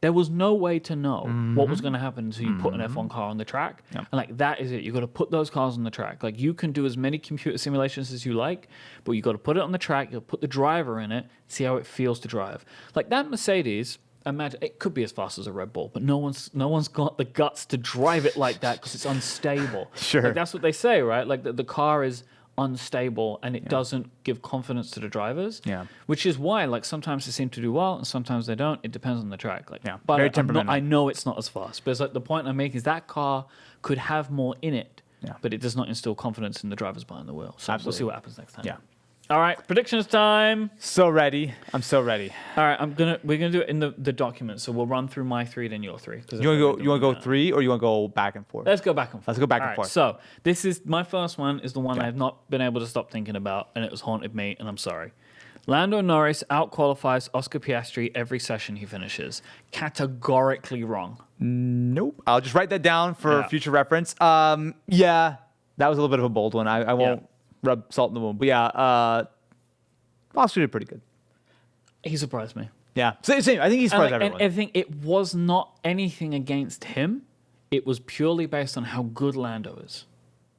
Speaker 1: There was no way to know what was going to happen until you put an F1 car on the track. And like, that is it. You got to put those cars on the track. Like, you can do as many computer simulations as you like, but you got to put it on the track. You'll put the driver in it, see how it feels to drive. Like that Mercedes, imagine it could be as fast as a Red Bull, but no one's got the guts to drive it like that because it's unstable.
Speaker 2: Sure.
Speaker 1: Like, that's what they say, right? Like the car is unstable and it doesn't give confidence to the drivers.
Speaker 2: Yeah.
Speaker 1: Which is why, like, sometimes they seem to do well and sometimes they don't. It depends on the track. Like,
Speaker 2: Yeah.
Speaker 1: but
Speaker 2: Very
Speaker 1: I
Speaker 2: temperamental.
Speaker 1: know it's not as fast. But it's like the point I'm making is that car could have more in it, but it does not instill confidence in the drivers behind the wheel. So we'll see what happens next time.
Speaker 2: Yeah.
Speaker 1: All right, predictions time.
Speaker 2: So ready. I'm so ready.
Speaker 1: All right, we're gonna do it in the document. So we'll run through my 3, then your 3.
Speaker 2: You want to go 3 or you want to go back and forth?
Speaker 1: Let's go back and forth.
Speaker 2: Let's go back
Speaker 1: All
Speaker 2: and
Speaker 1: right,
Speaker 2: forth.
Speaker 1: So this is my first one. Is the one I have not been able to stop thinking about, and it has haunted me, and I'm sorry. Lando Norris outqualifies Oscar Piastri every session he finishes. Categorically wrong.
Speaker 2: Nope. I'll just write that down for future reference. Yeah, that was a little bit of a bold one. I won't rub salt in the wound. But yeah, Oscar did pretty good.
Speaker 1: He surprised me.
Speaker 2: Yeah. Same. I think he surprised everyone.
Speaker 1: And I think it was not anything against him. It was purely based on how good Lando is.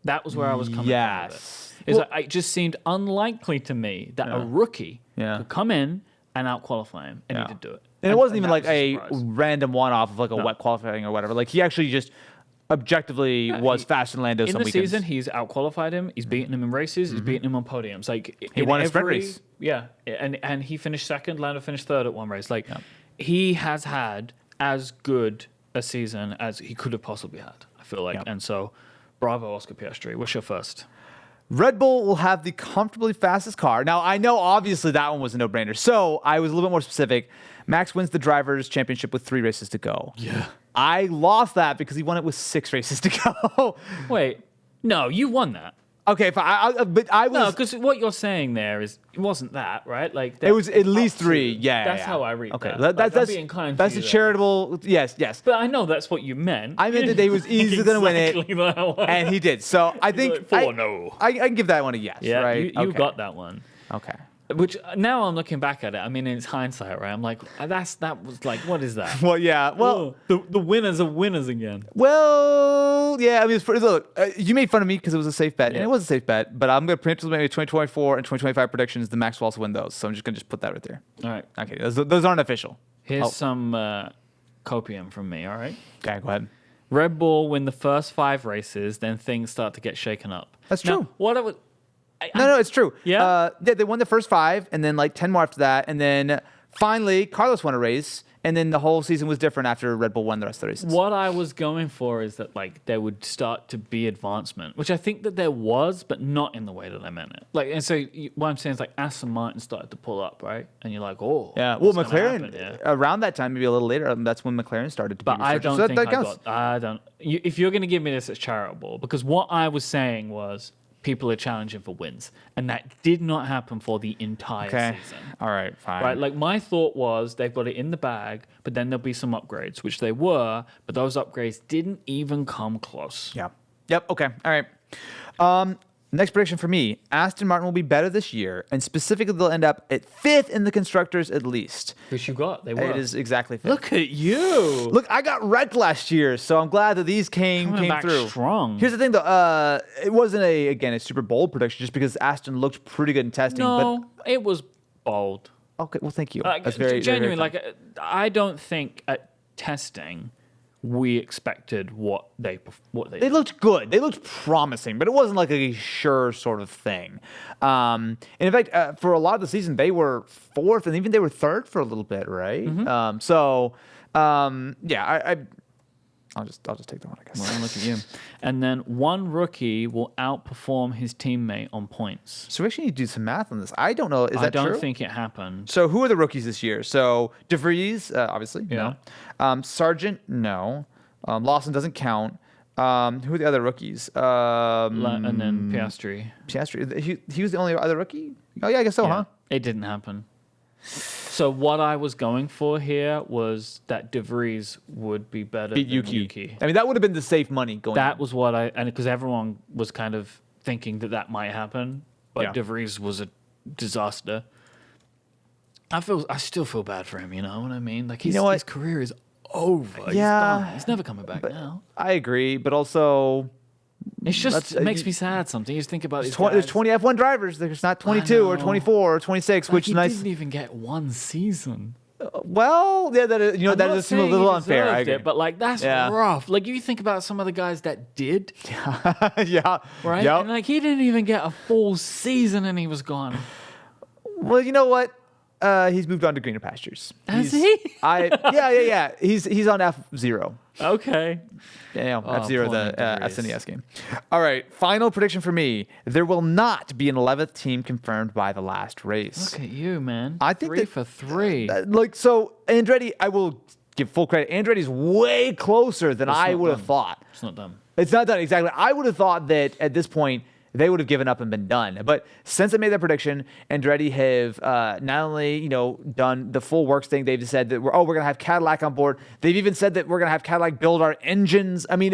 Speaker 1: That was where I was coming from with it. That it just seemed unlikely to me that a rookie could come in and out-qualify him, and he did do it.
Speaker 2: And it wasn't even like a random one-off of like a wet qualifying or whatever. Like he actually just objectively was faster than Lando some
Speaker 1: in the
Speaker 2: weekends.
Speaker 1: season. He's out-qualified him. He's beaten him in races. He's beaten him on podiums. Like
Speaker 2: he won a sprint race.
Speaker 1: Yeah, and he finished second. Lando finished third at one race. Like he has had as good a season as he could have possibly had. I feel like, and so bravo, Oscar Piastri. What's your first?
Speaker 2: Red Bull will have the comfortably fastest car. Now, I know obviously that one was a no-brainer. So I was a little bit more specific. Max wins the Drivers' Championship with 3 races to go.
Speaker 1: Yeah.
Speaker 2: I lost that because he won it with 6 races to go.
Speaker 1: Wait, no, you won that.
Speaker 2: Okay, fine. But I was...
Speaker 1: No, because what you're saying there is it wasn't that, right? Like
Speaker 2: it was at least 3. Yeah,
Speaker 1: that's how I read
Speaker 2: okay.
Speaker 1: that.
Speaker 2: That's
Speaker 1: being kind
Speaker 2: that's
Speaker 1: to
Speaker 2: a
Speaker 1: you
Speaker 2: charitable... Yes.
Speaker 1: But I know that's what you meant.
Speaker 2: I meant that he was easily going to win it, and he did. So I think... I can give that one a yes,
Speaker 1: yeah,
Speaker 2: right?
Speaker 1: You got that one.
Speaker 2: Okay.
Speaker 1: Which now I'm looking back at it. I mean, it's hindsight, right? I'm like, that was like, what is that?
Speaker 2: Well, yeah. Well,
Speaker 1: the winners are winners again.
Speaker 2: Well, yeah. I mean, look, you made fun of me because it was a safe bet, and it was a safe bet. But I'm going to predict maybe 2024 and 2025 predictions. The Max will also win those, so I'm just going to put that right there.
Speaker 1: All right.
Speaker 2: Okay. Those aren't official.
Speaker 1: Here's some copium from me. All right.
Speaker 2: Okay. Go ahead.
Speaker 1: Red Bull win the first 5 races, then things start to get shaken up.
Speaker 2: That's true.
Speaker 1: Now, what I would.
Speaker 2: No, it's true.
Speaker 1: Yeah?
Speaker 2: They won the first 5, and then like 10 more after that, and then finally Carlos won a race, and then the whole season was different after Red Bull won the rest of the races.
Speaker 1: What I was going for is that like there would start to be advancement, which I think that there was, but not in the way that I meant it. Like, and so what I'm saying is like Aston Martin started to pull up, right? And you're like, oh,
Speaker 2: yeah. Well, McLaren around that time, maybe a little later, that's when McLaren started to.
Speaker 1: But
Speaker 2: be
Speaker 1: I don't
Speaker 2: so
Speaker 1: think I don't. If you're going to give me this, it's charitable because what I was saying was. People are challenging for wins, and that did not happen for the entire season.
Speaker 2: All right, fine.
Speaker 1: Right, like my thought was they've got it in the bag, but then there'll be some upgrades, which they were, but those upgrades didn't even come close.
Speaker 2: Yeah. Yep. Okay. All right. Next prediction for me: Aston Martin will be better this year, and specifically they'll end up at 5th in the constructors at least.
Speaker 1: Which you got? They were.
Speaker 2: It is exactly 5th.
Speaker 1: Look at you.
Speaker 2: Look, I got wrecked last year, so I'm glad that these came
Speaker 1: back
Speaker 2: through.
Speaker 1: Strong.
Speaker 2: Here's the thing, though. It wasn't a super bold prediction, just because Aston looked pretty good in testing.
Speaker 1: No, it was bold.
Speaker 2: Okay, well, thank you.
Speaker 1: That's very genuine. Like, I don't think at testing we expected what they
Speaker 2: They looked good. They looked promising, but it wasn't like a sure sort of thing. And in fact, for a lot of the season, they were 4th, and even they were 3rd for a little bit, right?
Speaker 1: Mm-hmm.
Speaker 2: Yeah, I'll just take that one, I guess.
Speaker 1: Well, look at you. And then one rookie will outperform his teammate on points.
Speaker 2: So we actually need to do some math on this. I don't know. Is that true?
Speaker 1: I don't think it happened.
Speaker 2: So who are the rookies this year? So De Vries, obviously,
Speaker 1: yeah.
Speaker 2: No. Sargent, no. Lawson doesn't count. Who are the other rookies?
Speaker 1: And then Piastri.
Speaker 2: Piastri. He was the only other rookie? Oh, yeah, I guess so, huh?
Speaker 1: It didn't happen. So what I was going for here was that De Vries would be better than Yuki.
Speaker 2: I mean, that would have been the safe money going.
Speaker 1: That was what and because everyone was kind of thinking that might happen, but De Vries was a disaster. I still feel bad for him. You know what I mean? Like his career is over.
Speaker 2: Yeah,
Speaker 1: he's never coming back now.
Speaker 2: I agree, but also.
Speaker 1: It's just it makes me sad something. You just think about
Speaker 2: there's 20 F1 drivers. There's not 22 or 24 or 26, which
Speaker 1: he
Speaker 2: nice.
Speaker 1: Didn't even get one season.
Speaker 2: Well, yeah, that is, that does seem a little unfair. I agree.
Speaker 1: But like that's rough. Like you think about some of the guys that did.
Speaker 2: Yeah.
Speaker 1: Right.
Speaker 2: Yep.
Speaker 1: And like he didn't even get a full season, and he was gone.
Speaker 2: Well, you know what? He's moved on to greener pastures.
Speaker 1: Has he?
Speaker 2: Yeah. He's on F0.
Speaker 1: Okay.
Speaker 2: Yeah, F0, the SNES game. All right, final prediction for me. There will not be an 11th team confirmed by the last race.
Speaker 1: Look at you, man.
Speaker 2: I think
Speaker 1: 3 for 3.
Speaker 2: So Andretti, I will give full credit. Andretti's way closer than I would have thought.
Speaker 1: It's not done.
Speaker 2: It's not done, exactly. I would have thought that at this point, they would have given up and been done. But since I made that prediction, Andretti have not only done the full works thing, they've said that we're going to have Cadillac on board. They've even said that we're going to have Cadillac build our engines. I mean,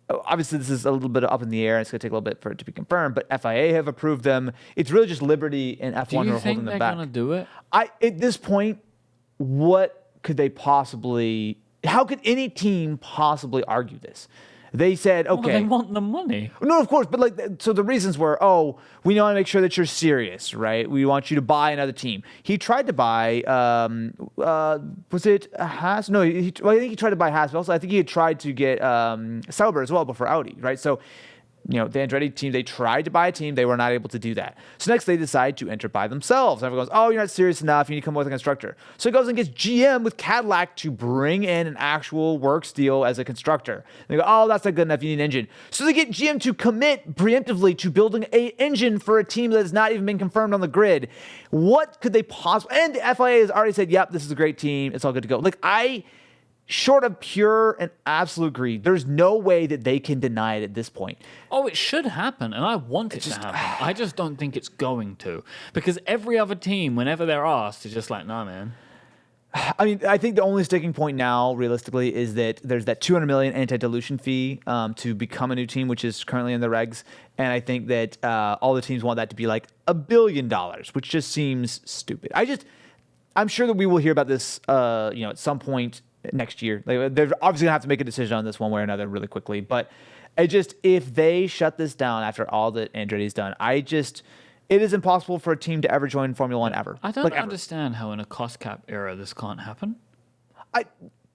Speaker 2: obviously this is a little bit up in the air. It's going to take a little bit for it to be confirmed. But FIA have approved them. It's really just Liberty and F1 who are holding them back.
Speaker 1: Do you think they're going to do it?
Speaker 2: At this point, what could they possibly? How could any team possibly argue this? They said, okay.
Speaker 1: Well, they want the money.
Speaker 2: No, of course, but like, so the reasons were, we want to make sure that you're serious, right? We want you to buy another team. He tried to buy, was it Haas? No, I think he tried to buy Haas, but also I think he had tried to get Sauber as well before Audi, right? So, the Andretti team, they tried to buy a team. They were not able to do that. So next they decide to enter by themselves. Everyone goes, you're not serious enough. You need to come with a constructor. So he goes and gets GM with Cadillac to bring in an actual works deal as a constructor. And they go, that's not good enough. You need an engine. So they get GM to commit preemptively to building an engine for a team that has not even been confirmed on the grid. What could they possibly... And the FIA has already said, yep, this is a great team. It's all good to go. Short of pure and absolute greed, there's no way that they can deny it at this point.
Speaker 1: Oh, it should happen, and I want it to happen. I just don't think it's going to. Because every other team, whenever they're asked, is just like, nah, man.
Speaker 2: I mean, I think the only sticking point now, realistically, is that there's that $200 million anti-dilution fee to become a new team, which is currently in the regs. And I think that all the teams want that to be like $1 billion, which just seems stupid. I'm sure that we will hear about this, at some point next year. They're obviously gonna have to make a decision on this one way or another really quickly. But if they shut this down after all that Andretti's done, it is impossible for a team to ever join Formula One ever.
Speaker 1: I don't understand how in a cost cap era this can't happen.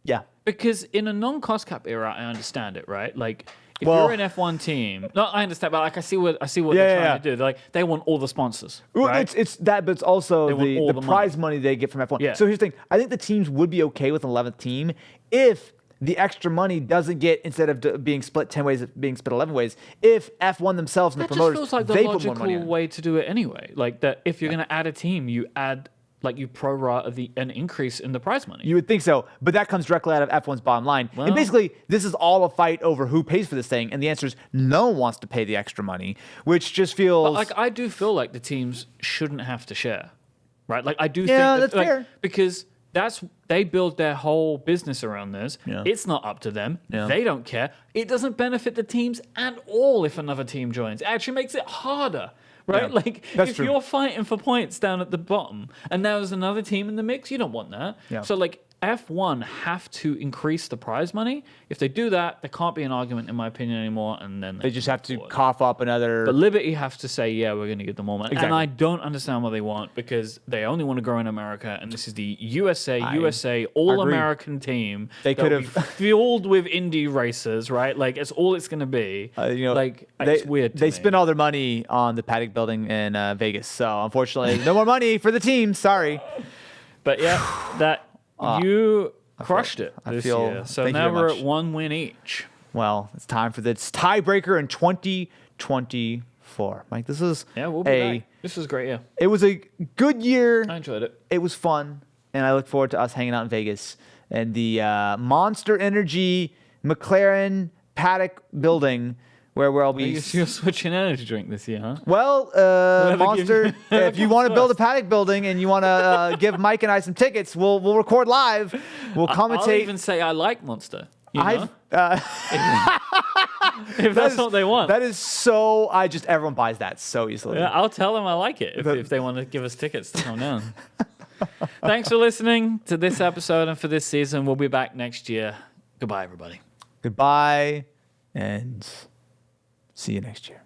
Speaker 2: Yeah.
Speaker 1: Because in a non-cost cap era, I understand it, right? Like, if you're an F1 team, no, I understand, but I see what they're trying to do. They want all the sponsors. Right?
Speaker 2: It's that, but it's also the prize money they get from F1.
Speaker 1: Yeah.
Speaker 2: So here's the thing: I think the teams would be okay with an 11th team if the extra money doesn't get, instead of being split 10 ways, being split 11 ways. If F1 themselves and the promoters,
Speaker 1: just feels like the
Speaker 2: they put more money
Speaker 1: logical
Speaker 2: in.
Speaker 1: way to do it anyway. Like that, if you're going to add a team, you add. You prorate an increase in the prize money.
Speaker 2: You would think so, but that comes directly out of F1's bottom line.
Speaker 1: Well,
Speaker 2: and basically, this is all a fight over who pays for this thing, and the answer is no one wants to pay the extra money, which just feels...
Speaker 1: But I do feel like the teams shouldn't have to share, right? I do think
Speaker 2: that's fair.
Speaker 1: Because they build their whole business around this.
Speaker 2: Yeah.
Speaker 1: It's not up to them.
Speaker 2: Yeah.
Speaker 1: They don't care. It doesn't benefit the teams at all if another team joins. It actually makes it harder. Right?
Speaker 2: Yeah, that's
Speaker 1: if
Speaker 2: true.
Speaker 1: you're fighting for points down at the bottom and there's another team in the mix, you don't want that.
Speaker 2: Yeah.
Speaker 1: So, F1 have to increase the prize money. If they do that, there can't be an argument, in my opinion, anymore. And then
Speaker 2: They just have to cough up another...
Speaker 1: But Liberty have to say, yeah, we're going to give them more money.
Speaker 2: Exactly.
Speaker 1: And I don't understand what they want because they only want to grow in America. And this is the USA, all-American team.
Speaker 2: They could
Speaker 1: that'll
Speaker 2: have...
Speaker 1: be fueled with Indy racers, right? It's all it's going to be. It's weird to
Speaker 2: They
Speaker 1: me.
Speaker 2: spend all their money on the paddock building in Vegas. So, unfortunately, no more money for the team. Sorry.
Speaker 1: But yeah, you crushed it this year. So
Speaker 2: thank you
Speaker 1: now
Speaker 2: very
Speaker 1: we're
Speaker 2: much.
Speaker 1: at 1 win each.
Speaker 2: Well, it's time for this tiebreaker in 2024. Mike, this is
Speaker 1: We'll be back. This was great, yeah.
Speaker 2: It was a good year.
Speaker 1: I enjoyed it.
Speaker 2: It was fun, and I look forward to us hanging out in Vegas and the Monster Energy McLaren paddock building where we'll be.
Speaker 1: You're switching energy drink this year, huh?
Speaker 2: Well, Monster, if you want to build a paddock building and you want to give Mike and I some tickets, we'll record live. We'll commentate.
Speaker 1: I'll even say I like Monster. You know? If that's what they want.
Speaker 2: That is so. Everyone buys that so easily.
Speaker 1: Yeah, I'll tell them I like it if they want to give us tickets to come down. Thanks for listening to this episode and for this season. We'll be back next year. Goodbye, everybody.
Speaker 2: Goodbye, and see you next year.